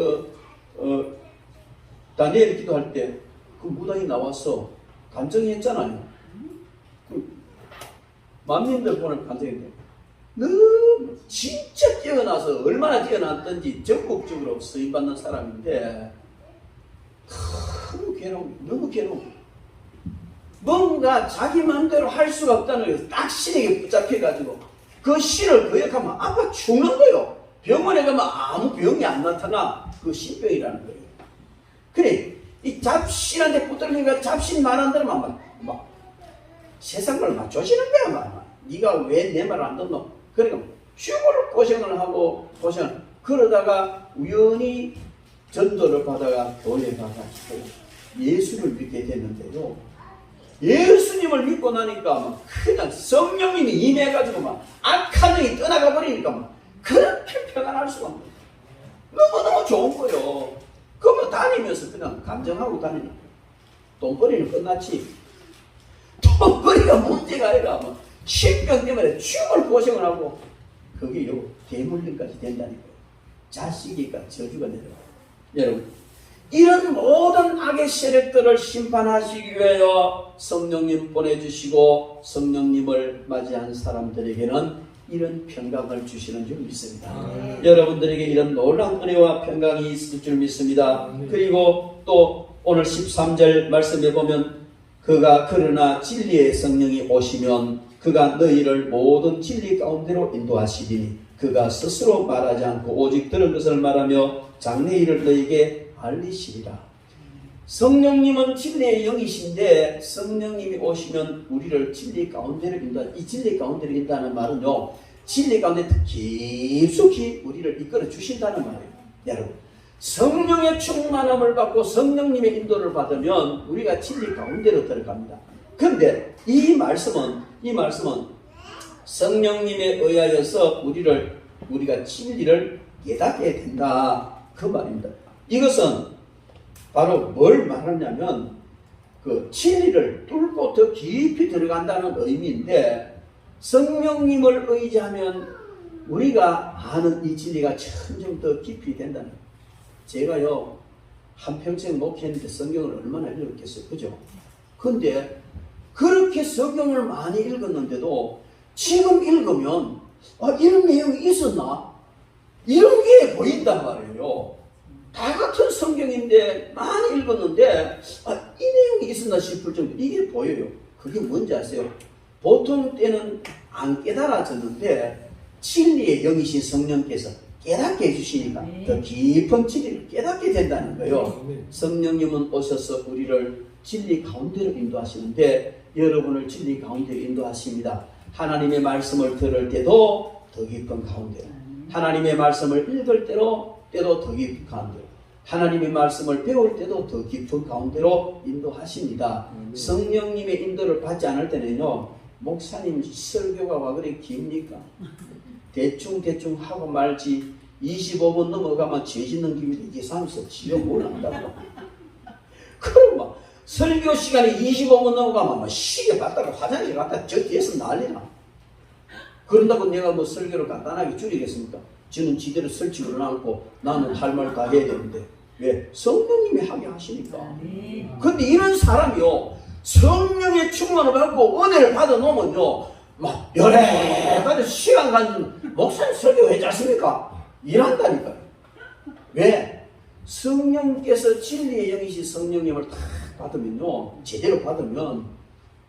Speaker 2: 다니엘 기도할 때 그 무당이 나와서 간증했잖아요. 만민들 보는 간증인데 너무 진짜 뛰어나서 얼마나 뛰어났던지 전국적으로 쓰임받는 사람인데 너무 괴로워. 뭔가 자기 마음대로 할 수가 없다는 거예요. 딱 신에게 붙잡혀가지고 그 신을 거역하면 아파 죽는 거예요. 병원에 가면 아무 병이 안 나타나. 그 신병이라는 거예요. 그래, 이 잡신한테 붙들리니까 잡신 말 안 들으면 막 세상 걸 막 조시는 거야. 네가 왜 내 말 안 듣노? 그러니까 죽을 고생을 하고 그러다가 우연히 전도를 받아가 교회에 가가지고 예수를 믿게 됐는데요. 예수님을 믿고 나니까 그냥 성령님이 임해가지고 악한 영이 떠나가 버리니까 그렇게 평안할 수가 없는 거예요. 너무너무 좋은 거예요. 그러면 다니면서 그냥 감정하고 다니니까 돈벌이는 끝났지. 돈벌이가 문제가 아니라 신병 때문에 죽을 고생을 하고 그게 대물림까지 된다니까요. 자식이니까 저주가 내려가요. 여러분, 이런 모든 악의 세력들을 심판하시기 위하여 성령님 보내주시고 성령님을 맞이한 사람들에게는 이런 평강을 주시는 줄 믿습니다. 여러분들에게 이런 놀라운 은혜와 평강이 있을 줄 믿습니다. 그리고 또 오늘 13절 말씀에 보면 그러나 진리의 성령이 오시면 그가 너희를 모든 진리 가운데로 인도하시리니 그가 스스로 말하지 않고 오직 들은 것을 말하며 장래일을 너희에게 알리시리라. 성령님은 진리의 영이신데 성령님이 오시면 우리를 진리 가운데로 인도하. 이 진리 가운데로 인도하는 말은요, 진리 가운데 깊숙이 우리를 이끌어 주신다는 말이에요. 여러분, 성령의 충만함을 받고 성령님의 인도를 받으면 우리가 진리 가운데로 들어갑니다. 그런데 이 말씀은 성령님에 의하여서 우리가 진리를 깨닫게 된다, 그 말입니다. 이것은 바로 뭘 말하냐면 그 진리를 뚫고 더 깊이 들어간다는 의미인데, 성령님을 의지하면 우리가 아는 이 진리가 점점 더 깊이 된다는 거예요. 제가요 한평생 목회했는데 성경을 얼마나 읽었겠어요, 그죠? 근데 그렇게 성경을 많이 읽었는데도 지금 읽으면 이런 내용이 있었나? 이런 게 보인단 말이에요. 다 같은 성경인데 많이 읽었는데 이 내용이 있었나 싶을 정도 이게 보여요. 그게 뭔지 아세요? 보통 때는 안 깨달아졌는데 진리의 영이신 성령께서 깨닫게 해주시니까 더 깊은 진리를 깨닫게 된다는 거예요. 성령님은 오셔서 우리를 진리 가운데로 인도하시는데 여러분을 진리 가운데로 인도하십니다. 하나님의 말씀을 들을 때도 더 깊은 가운데로, 하나님의 말씀을 읽을 때도 더 깊은 가운데로, 하나님의 말씀을 배울 때도 더 깊은 가운데로 인도하십니다. 성령님의 인도를 받지 않을 때는요, 목사님 설교가 와 그래 깁니까? 대충 하고 말지 25분 넘어가면 죄 짓는 기분이 이게 삼서 지옥 올라간다고. 그럼 막 설교 시간에 25분 넘어가면 막 시계 봤다가 화장실 갔다가 저 뒤에서 난리나. 그런다고 내가 뭐 설교를 간단하게 줄이겠습니까? 저는 지대로 설치고 일어나고 나는 할 말 다 해야 되는데 왜? 성령님이 하게 하시니까. 근데 이런 사람이요 성령의 충만을 받고 은혜를 받아 놓으면요 막 열애 가지고 시간 가지고 목사님 설교하지 않습니까? 일한다니까요. 왜? 성령께서 진리의 영이신 성령님을 다 받으면요 제대로 받으면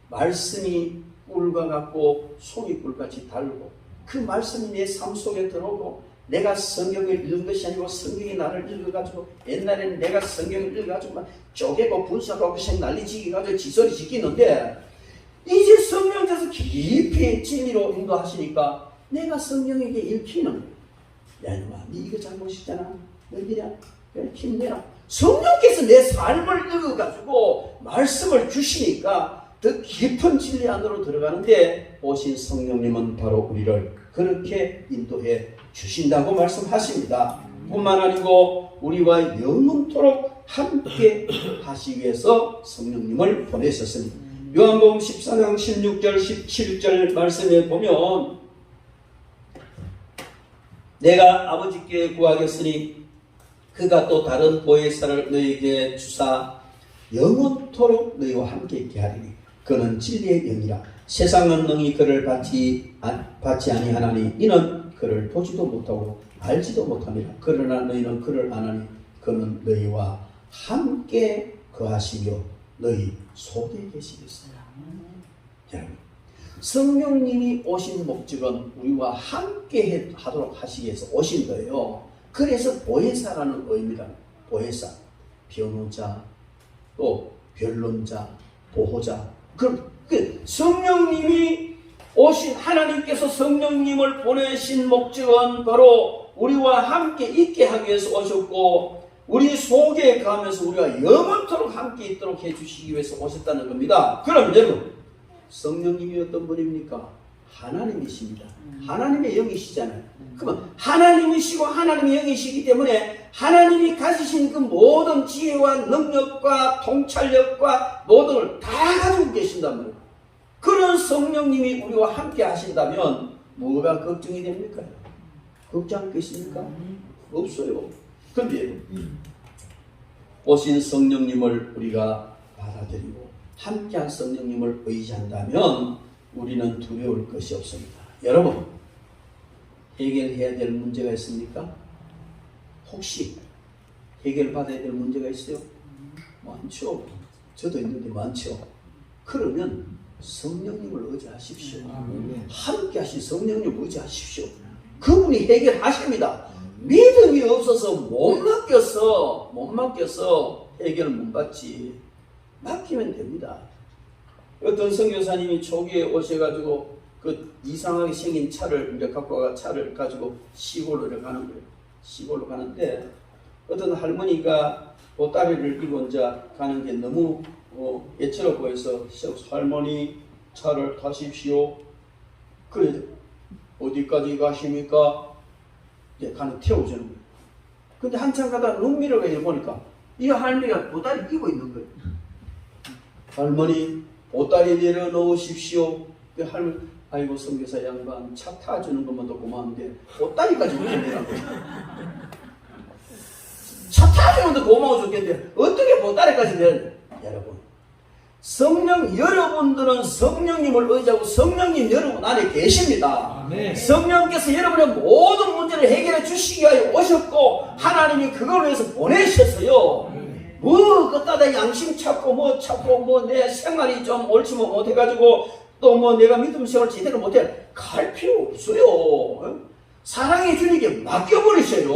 Speaker 2: 말씀이 꿀과 같고 속이 꿀같이 달고 그 말씀이 내 삶 속에 들어오고 내가 성경을 읽은 것이 아니고 성경이 나를 읽어가지고 옛날에는 내가 성경을 읽어가지고 막 쪼개고 분석하고 생 난리지기 가지고 지소리 지키는데 이제 성령께서 깊이 진리로 인도하시니까 내가 성령에게 읽히는 거예요. 야 이놈아 니 이거 잘못이잖아. 너희들아 힘내라. 성령께서 내 삶을 읽어가지고 말씀을 주시니까 더 깊은 진리 안으로 들어가는데 오신 성령님은 바로 우리를 그렇게 인도해 주신다고 말씀하십니다. 뿐만 아니고 우리와 영원토록 함께 하시기 위해서 성령님을 보내셨습니다. 요한복음 14장 16절 17절 말씀에 보면 내가 아버지께 구하겠으니 그가 또 다른 보혜사를 너희에게 주사 영원토록 너희와 함께 있게 하리니 그는 진리의 영이라 세상은 능히 그를 받지 아니하나니 이는 그를 보지도 못하고 알지도 못함이라. 그러나 너희는 그를 아나니 그는 너희와 함께 거하시며 너희 속에 계시겠어요. 여러분 성령님이 오신 목적은 우리와 함께 하도록 하시기 위해서 오신 거예요. 그래서 보혜사라는 의미가 보혜사, 변호자, 또 변론자, 보호자. 그 성령님이 오신 하나님께서 성령님을 보내신 목적은 바로 우리와 함께 있게 하기 위해서 오셨고 우리 속에 가면서 우리가 영원토록 함께 있도록 해주시기 위해서 오셨다는 겁니다. 그럼 여러분 성령님이 어떤 분입니까? 하나님이십니다. 하나님의 영이시잖아요. 그러면 하나님이시고 하나님의 영이시기 때문에 하나님이 가지신 그 모든 지혜와 능력과 통찰력과 모든 걸 다 가지고 계신단 말이에요. 그런 성령님이 우리와 함께 하신다면 뭐가 걱정이 됩니까? 걱정하겠습니까? 없어요. 그런데 오신 성령님을 우리가 받아들이고 함께한 성령님을 의지한다면 우리는 두려울 것이 없습니다. 여러분 해결해야 될 문제가 있습니까? 혹시 해결받아야 될 문제가 있어요? 많죠. 저도 있는데 많죠. 그러면 성령님을 의지하십시오. 함께 하신 성령님을 의지하십시오. 그분이 해결하십니다. 믿음이 없어서 못 맡겨서 해결을 못 받지. 맡기면 됩니다. 어떤 선교사님이 초기에 오셔가지고 그 이상하게 생긴 차를 갖고 와 차를 가지고 시골로 가는 거예요. 시골로 가는데 어떤 할머니가 보따리를 입고 이제 가는 게 너무 애처로 보여서 할머니 차를 타십시오. 그래 어디까지 가십니까? 이제 가는 태워주는 거예요. 근데 한참 가다가 눈밀어가 보니까 이 할머니가 보따리 끼고 있는 거예요. 할머니 보따리 내려놓으십시오. 그 할머니 아이고 선교사 양반 차 타주는 것만도 고마운데 옷다리까지 못한다는 거야. 차 타주는 것도 고마워 죽겠는데 어떻게 보따리까지 내는 여러분, 성령, 여러분들은 성령님을 의지하고 성령님 여러분 안에 계십니다.
Speaker 1: 아멘.
Speaker 2: 성령께서 여러분의 모든 문제를 해결해 주시기 위하여 오셨고 하나님이 그걸 위해서 보내셨어요. 뭐 그따다 양심 찾고 뭐 찾고 뭐 내 생활이 좀 옳지 못해가지고 또 뭐 내가 믿음 생활 제대로 못해 갈 필요 없어요. 사랑해 주님께 맡겨버리세요.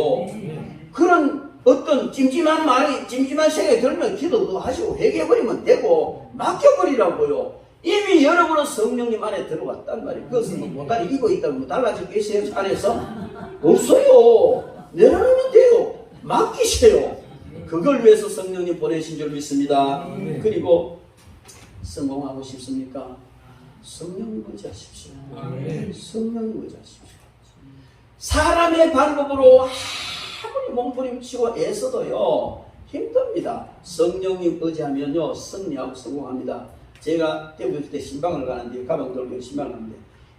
Speaker 2: 그런 어떤 찜찜한 말이, 찜찜한 생각이 들면 기도도 하시고 회개해버리면 되고 맡겨버리라고요. 이미 여러분은 성령님 안에 들어왔단 말이에요. 그것은 뭐 보따리 입고 있다고 뭐 달라질 게 있어요? 안에서? 없어요. 내려놓으면 돼요. 맡기세요. 그걸 위해서 성령님 보내신 줄 믿습니다. 그리고 성공하고 싶습니까? 성령님 의지하십시오. 성령님 의지하십시오. 사람의 방법으로 아무리 몸부림치고 애써도요 힘듭니다. 성령님 의지하면요 승리하고 성공합니다. 제가 대구 때 신방을 가는데 가방 들고 신방을 가는데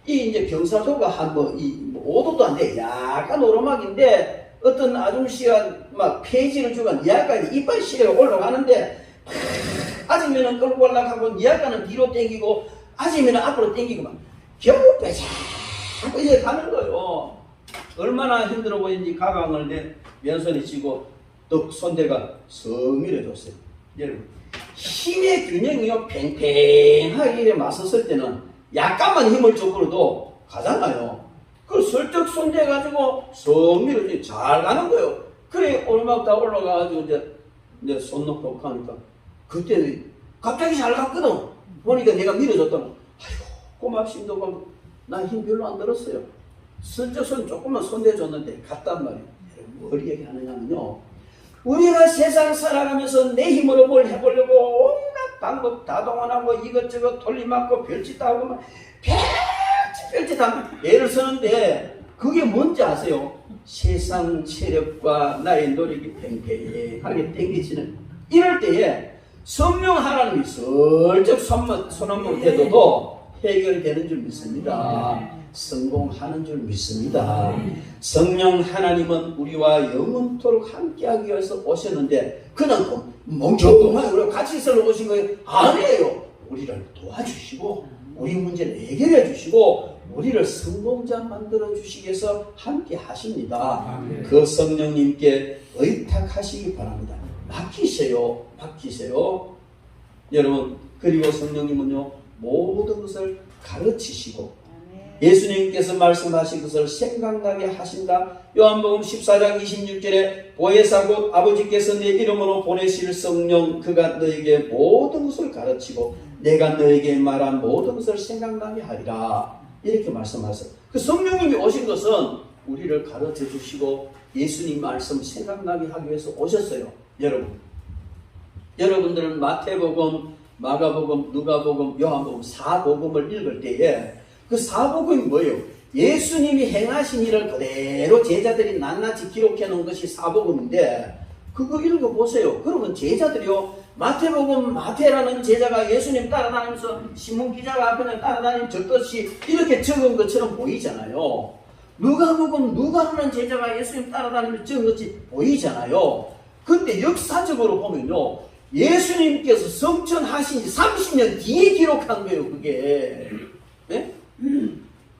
Speaker 2: 이 이제 경사도가 한 뭐 5도도 안 돼. 약간 오르막인데 어떤 아줌씨가 막 폐지를 주고 니아까지 이빨 시려가 올라가는데 아줌이는 끌고 올라가고 니아까는 뒤로 당기고 아줌이는 앞으로 당기고 막 겨우 빼자고 이제 가는 거예요. 얼마나 힘들어 보이는지 가방을 내 면선에 쥐고 또 손대가 성밀해졌어요. 여러분 힘의 균형이요 팽팽하게 이래 맞섰을 때는 약간만 힘을 줘버려도 가잖아요. 그걸 슬쩍 손대가지고 성밀해져 잘 가는 거예요. 그래 오르막 다 올라가가지고 이제 손 놓고 가니까 그때는 갑자기 잘 갔거든. 보니까 내가 밀어줬다고 아이고 고맙습니다. 나 힘 별로 안 들었어요. 슬쩍 손 조금만 손대줬는데 갔단 말이에요. 뭘 얘기하느냐면요. 우리가 세상 살아가면서 내 힘으로 뭘 해보려고 온갖 방법 다 동원하고 이것저것 돌림맞고 별짓 다 하고 막 별짓 하고 애를 쓰는데 그게 뭔지 아세요? 세상 체력과 나의 노력이 팽팽하게 땡기지는 이럴 때에 성령 하나님이 슬쩍 손 한번 대도 해결되는 줄 믿습니다. 성공하는 줄 믿습니다. 성령 하나님은 우리와 영원토록 함께하기 위해서 오셨는데 그냥 멍청하게 우리가 같이 있으러 오신 거예요? 아니에요. 우리를 도와주시고 우리 문제를 해결해 주시고 우리를 성공자 만들어 주시기 위해서 함께 하십니다. 그 성령님께 의탁하시기 바랍니다. 맡기세요. 맡기세요. 여러분 그리고 성령님은요 모든 것을 가르치시고 예수님께서 말씀하신 것을 생각나게 하신다. 요한복음 14장 26절에 보혜사 곧 아버지께서 내 이름으로 보내실 성령 그가 너에게 모든 것을 가르치고 내가 너에게 말한 모든 것을 생각나게 하리라. 이렇게 말씀하셨어요. 그 성령님이 오신 것은 우리를 가르쳐 주시고 예수님 말씀 생각나게 하기 위해서 오셨어요. 여러분들은 마태복음, 마가복음, 누가복음, 요한복음 4복음을 읽을 때에 그 사복음이 뭐예요? 예수님이 행하신 일을 그대로 제자들이 낱낱이 기록해 놓은 것이 사복음인데 그거 읽어보세요. 그러면 제자들이요 마태복음 마태라는 제자가 예수님 따라다니면서 신문기자가 그냥 따라다니면 적듯이 이렇게 적은 것처럼 보이잖아요. 누가복음 누가라는 제자가 예수님 따라다니면서 적은 것이 보이잖아요. 근데 역사적으로 보면요 예수님께서 성천하신 지 30년 뒤에 기록한 거예요. 그게 네?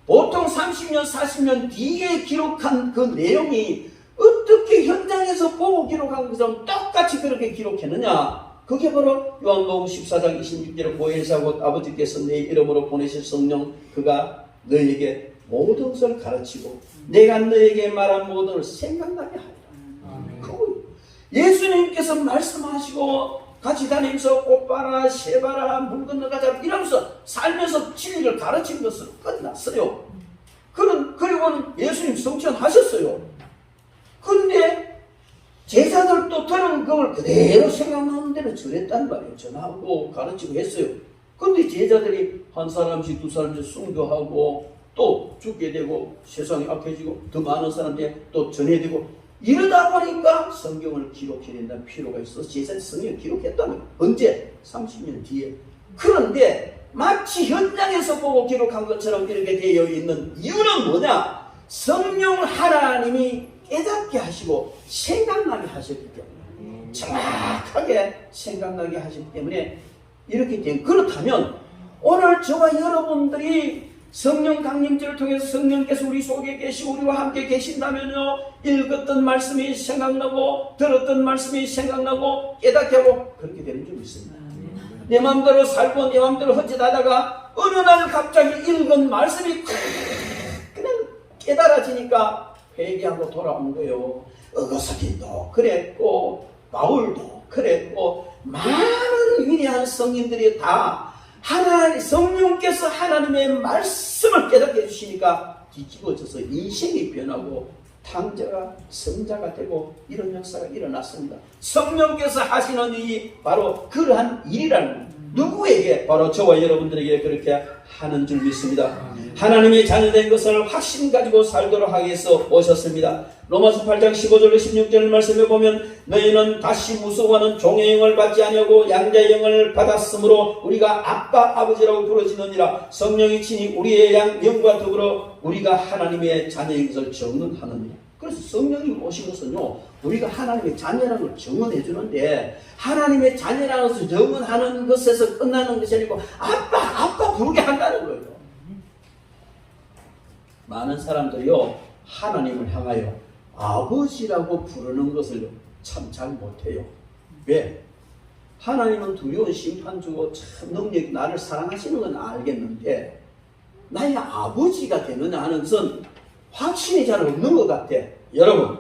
Speaker 2: 보통 30년, 40년 뒤에 기록한 그 내용이 어떻게 현장에서 보고 기록한 것처럼 똑같이 그렇게 기록했느냐? 그게 바로 요한복음 14장 26절에 보혜사 곧 아버지께서 내 이름으로 보내실 성령 그가 너에게 모든 것을 가르치고 내가 너에게 말한 모든 것을 생각나게 하리라. 예수님께서 말씀하시고 같이 다니면서 꽃 봐라, 새 봐라, 물 건너가자 이러면서 살면서 진리를 가르친 것은 끝났어요. 그리고는 예수님 성천하셨어요. 그런데 제자들도 들은 그걸 그대로 생각나는 대로 전했단 말이에요. 전하고 가르치고 했어요. 그런데 제자들이 한 사람씩 두 사람씩 순교하고 또 죽게 되고 세상이 악해지고 더 많은 사람들이 또 전해되고 이러다 보니까 성경을 기록해야 된다는 필요가 있어서 제자들이 성경을 기록했다는 거예요. 언제? 30년 뒤에. 그런데 마치 현장에서 보고 기록한 것처럼 이렇게 되어 있는 이유는 뭐냐? 성령 하나님이 깨닫게 하시고 생각나게 하셨기 때문에, 정확하게 생각나게 하시기 때문에 이렇게 된. 그렇다면 오늘 저와 여러분들이 성령 강림제를 통해서 성령께서 우리 속에 계시고 우리와 함께 계신다면요, 읽었던 말씀이 생각나고 들었던 말씀이 생각나고 깨닫게 하고 그렇게 되는 줄 믿습니다. 내 마음대로 살고 내 마음대로 헛짓하다가 어느 날 갑자기 읽은 말씀이 그냥 깨달아지니까 회개하고 돌아온 거예요. 어거스틴도 그랬고 바울도 그랬고 많은 위대한 성인들이 다 하나님, 성령께서 하나님의 말씀을 깨닫게 해주시니까 뒤집어져서 인생이 변하고 탕자가 성자가 되고 이런 역사가 일어났습니다. 성령께서 하시는 일이 바로 그러한 일이라는, 누구에게? 바로 저와 여러분들에게 그렇게 하는 줄 믿습니다. 하나님의 자녀된 것을 확신 가지고 살도록 하기 위해서 오셨습니다. 로마서 8장 15절 16절 말씀에 보면 너희는 다시 무서워하는 종의 영을 받지 아니하고 양자의 영을 받았으므로 우리가 아빠 아버지라고 부르짖느니라. 성령이 친히 우리의 영과 더불어 우리가 하나님의 자녀인 것을 증언하느니라. 그래서 성령님 오신 것은요, 우리가 하나님의 자녀라는 걸 증언해 주는데, 하나님의 자녀라는 것을 증언하는 것에서 끝나는 것이 아니고 아빠 부르게 한다는 거예요. 많은 사람들이요, 하나님을 향하여 아버지라고 부르는 것을 참 잘 못해요. 왜? 하나님은 두려운 심판주고 참 능력이 나를 사랑하시는 건 알겠는데 나의 아버지가 되느냐 하는 것은 확신이 잘 없는 것 같아. 여러분,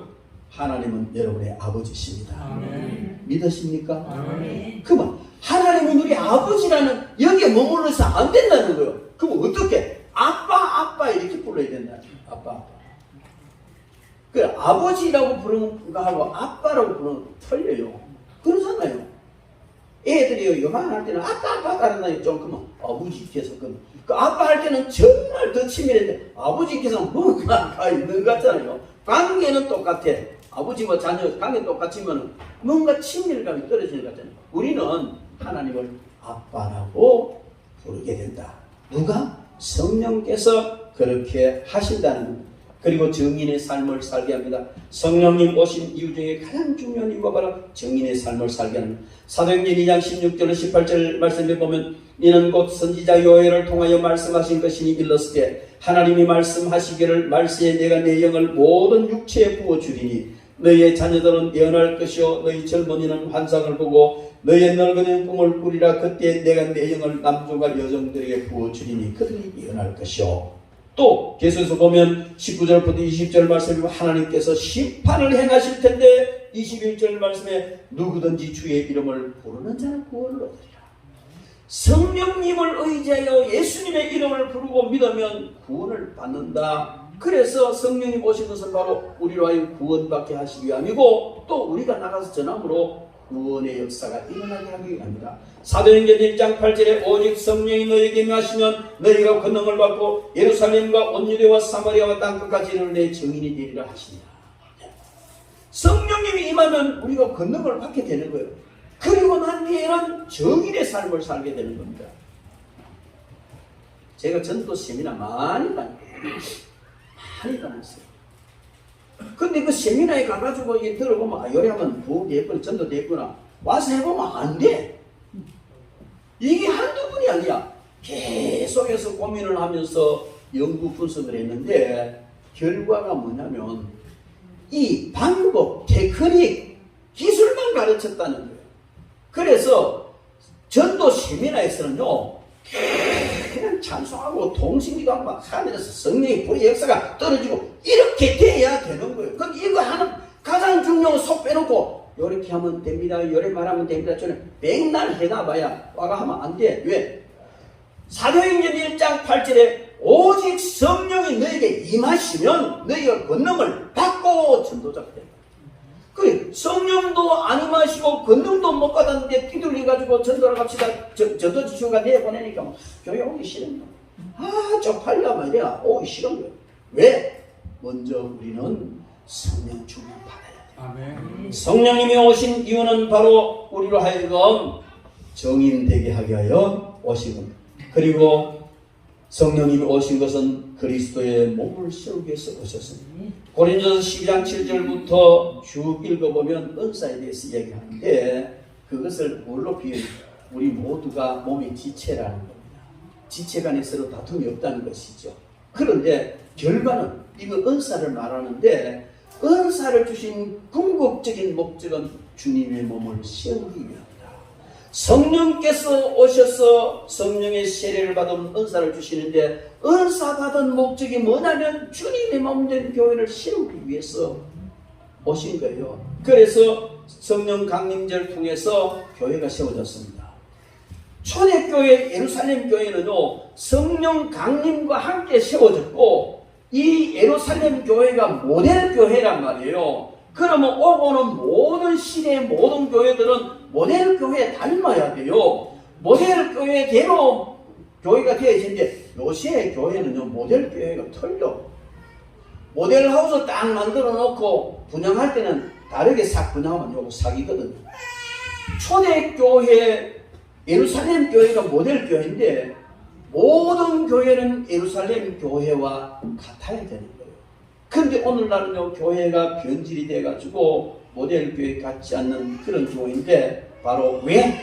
Speaker 2: 하나님은 여러분의 아버지십니다.
Speaker 1: 아멘.
Speaker 2: 믿으십니까?
Speaker 1: 아멘.
Speaker 2: 그러면 하나님은 우리 아버지라는 여기에 머물러서 안 된다는 거예요. 그럼 어떻게? 아빠 이렇게 불러야 된다. 아빠. 그 아버지라고 부르는 거하고 아빠라고 부르는 거 틀려요. 그러잖아요. 애들이요, 요만할 때는 아빠 따른다니 좀 그러면 아버지께서 그 아빠 할 때는 정말 더 치밀한데 아버지께서는 뭔가 있는 것 같잖아요. 관계는 똑같아. 아버지와 자녀 관계 똑같지만 뭔가 친밀감이 떨어지는 것 같잖아요. 우리는 하나님을 아빠라고 부르게 된다. 누가? 성령께서 그렇게 하신다는 겁니다. 그리고 정인의 삶을 살게 합니다. 성령님 오신 이유 중에 가장 중요한 이유가 바로 정인의 삶을 살게 합니다. 사도행전 2장 16절 18절 말씀에 보면 이는 곧 선지자 요엘을 통하여 말씀하신 것이니 일렀을 때 하나님이 말씀하시기를 말세에 내가 내 영을 모든 육체에 부어주리니 너희의 자녀들은 예언할 것이요 너희 젊은이는 환상을 보고 너희의 늙은이는 꿈을 꾸리라. 그때 내가 내 영을 남종과 여종들에게 부어주리니 그들이 예언할 것이요. 또 계속해서 보면 19절부터 20절 말씀에 하나님께서 심판을 행하실 텐데 21절 말씀에 누구든지 주의 이름을 부르는 자는 구원을 얻으리라. 성령님을 의지하여 예수님의 이름을 부르고 믿으면 구원을 받는다. 그래서 성령님 오신 것은 바로 우리로 하여금 구원받게 하시기 위함이고 또 우리가 나가서 전함으로 구원의 역사가 일어나게 하기 위함이다. 사도행전 1장 8절에 오직 성령이 너희에게 임하시면 너희가 권능을 받고 예루살렘과 온 유대와 사마리아와 땅끝까지 이르러 내 증인이 되리라 하시니라. 성령님이 임하면 우리가 권능을 받게 되는 거예요. 그리고 난 뒤에는 정인의 삶을 살게 되는 겁니다. 제가 전도 세미나 많이 다녔어요. 근데 그 세미나에 가가지고 이게 들어보면 요리하면 부엌 예쁘나 전도 됐구나 와서 해보면 안 돼. 이게 한두 분이 아니야. 계속해서 고민을 하면서 연구 분석을 했는데 결과가 뭐냐면 이 방법, 테크닉, 기술만 가르쳤다는 거예요. 그래서 전도 세미나에서는요 그냥 찬송하고 동심기도 하고 막 하늘에서 성령의 불의 역사가 떨어지고 이렇게 돼야 되는 거예요. 근데 이거 하는 가장 중요한 속 빼놓고 이렇게 하면 됩니다. 이렇게 말하면 됩니다. 저는 백날 해놔봐야 와가 하면 안 돼. 왜? 사도행전 1장 8절에 오직 성령이 너에게 임하시면 너희가 권능을 받고 전도자가 된다. 그래, 성령도 안 임하시고 권능도 못 받았는데 뒤돌려가지고 전도를 갑시다. 전도 지שו가 내보내니까 막 교회 오기 싫은 거야. 쪽팔려 막 이래야 오기 싫은 거야. 왜? 먼저 우리는 성령 충만 받아야 돼.
Speaker 1: 아멘.
Speaker 2: 성령님이 오신 이유는 바로 우리로 하여금 정인되게 하게 하여 오신 겁니다. 그리고 성령님이 오신 것은 그리스도의 몸을 세우기 위해서 오셨습니다. 고린도서 12장 7절부터 쭉 읽어보면 은사에 대해서 얘기하는데 그것을 뭘로 비유해요? 우리 모두가 몸의 지체라는 겁니다. 지체 간에 서로 다툼이 없다는 것이죠. 그런데 결과는 이거 은사를 말하는데 은사를 주신 궁극적인 목적은 주님의 몸을 세우기 위함이다. 성령께서 오셔서 성령의 세례를 받은 은사를 주시는데 은사 받은 목적이 뭐냐면 주님의 몸된 교회를 세우기 위해서 오신 거예요. 그래서 성령 강림제를 통해서 교회가 세워졌습니다. 초대교회 예루살렘 교회는요 성령 강림과 함께 세워졌고 이 예루살렘 교회가 모델 교회란 말이에요. 그러면 오고는 모든 시대의 모든 교회들은 모델 교회에 닮아야 돼요. 모델 교회대로 교회가 되어지는데 요새 교회는요 모델 교회가 틀려. 모델 하우스 딱 만들어 놓고 분양할 때는 다르게 싹 분양하면 요거 사기거든요. 초대교회 예루살렘 교회가 모델 교회인데 모든 교회는 예루살렘 교회와 같아야 되는 거예요. 그런데 오늘날은요 교회가 변질이 돼가지고 모델 교회 같지 않는 그런 교회인데 바로 왜?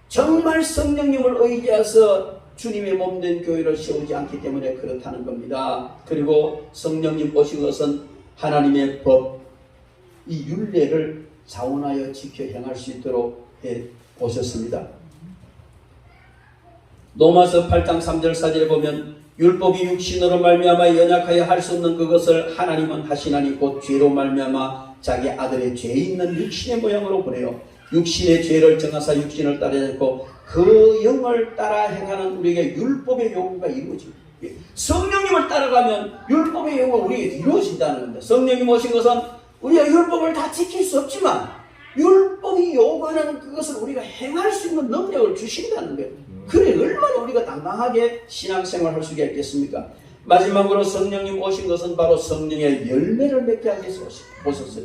Speaker 2: 정말 성령님을 의지해서 주님의 몸된 교회를 세우지 않기 때문에 그렇다는 겁니다. 그리고 성령님 오신 것은 하나님의 법, 이 율례를 자원하여 지켜 행할 수 있도록 해 오셨습니다. 로마서 8장 3절 4절에 보면 율법이 육신으로 말미암아 연약하여 할 수 없는 그것을 하나님은 하시나니 곧 죄로 말미암아 자기 아들의 죄 있는 육신의 모양으로 보내요. 육신의 죄를 정하사 육신을 따르고 그 영을 따라 행하는 우리에게 율법의 요구가 이루어집니다. 성령님을 따라가면 율법의 요구가 우리에게 이루어진다는 겁니다. 성령님 오신 것은 우리가 율법을 다 지킬 수 없지만 율법이 요구하는 그것을 우리가 행할 수 있는 능력을 주신다는 거예요. 그래 얼마나 우리가 당당하게 신앙생활을 할 수가 있겠습니까? 마지막으로 성령님 오신 것은 바로 성령의 열매를 맺게 하기 위해서 오셨어요.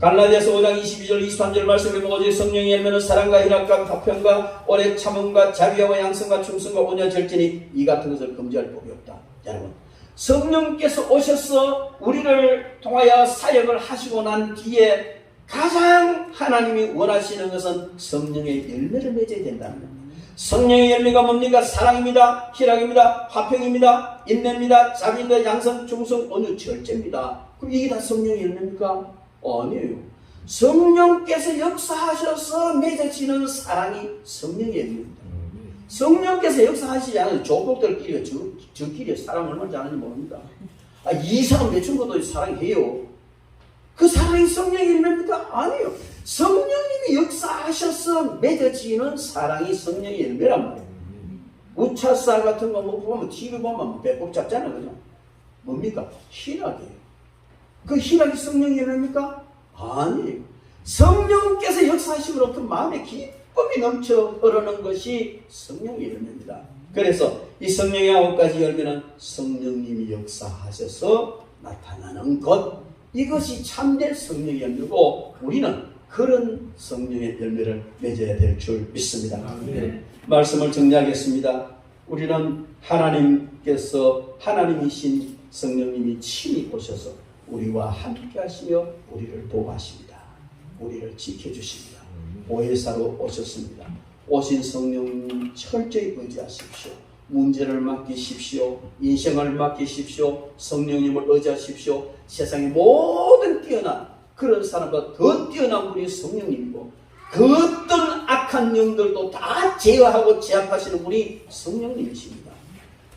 Speaker 2: 갈라디아서 5장 22절 23절 말씀에 보면 오직 성령의 열매는 사랑과 희락과 화평과 오래 참음과 자비와 양성과 충성과 온유와 절제니 이 같은 것을 금지할 법이 없다. 여러분 성령께서 오셔서 우리를 통하여 사역을 하시고 난 뒤에 가장 하나님이 원하시는 것은 성령의 열매를 맺어야 된다는 겁니다. 성령의 열매가 뭡니까? 사랑입니다. 희락입니다. 화평입니다. 인내입니다. 자비입니다. 양성, 충성, 온유, 절제입니다. 그럼 이게 다 성령의 열매입니까? 아니에요. 성령께서 역사하셔서 맺어지는 사랑이 성령의 열매입니다. 성령께서 역사하시지 않은 조국들끼리 저끼리 사랑 얼마나 잘하는지 모릅니다. 이 사람 내 친구도 사랑해요. 그 사랑이 성령의 열매입니까? 아니에요. 성령님이 역사하셔서 맺어지는 사랑이 성령의 열매란 말이에요. 우차살 같은 거 보면 TV 보면 배꼽 잡잖아요. 그냥. 뭡니까? 희락이에요. 그 희락이 성령의 열매입니까? 아니에요. 성령께서 역사하시므로부터 마음에 기쁨이 넘쳐 흐르는 것이 성령의 열매입니다. 그래서 이 성령의 9가지 열매는 성령님이 역사하셔서 나타나는 것, 이것이 참된 성령의 열매고 우리는 그런 성령의 열매를 맺어야 될 줄 믿습니다. 말씀을 정리하겠습니다. 우리는 하나님이신 성령님이 친히 오셔서 우리와 함께 하시며 우리를 도와십니다. 우리를 지켜주십니다. 보혜사로 오셨습니다. 오신 성령님 철저히 의지하십시오. 문제를 맡기십시오. 인생을 맡기십시오. 성령님을 의지하십시오. 세상의 모든 뛰어난 그런 사람보다 더 뛰어난 분이 성령님이고 그 어떤 악한 영들도 다 제어하고 제압하시는 분이 성령님이십니다.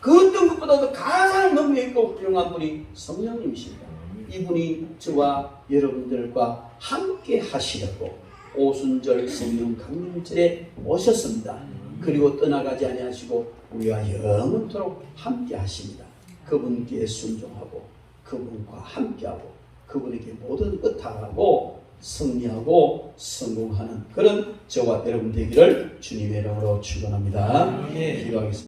Speaker 2: 그 어떤 것보다도 가장 능력 있고 훌륭한 분이 성령님이십니다. 이분이 저와 여러분들과 함께 하시려고 오순절 성령 강림절에 오셨습니다. 그리고 떠나가지 아니하시고 우리와 영원토록 함께 하십니다. 그분께 순종하고 그분과 함께하고 그분에게 모든 의탁하고 승리하고 성공하는 그런 저와 여러분 되기를 주님의 이름으로 축원합니다. 기도하겠습니다.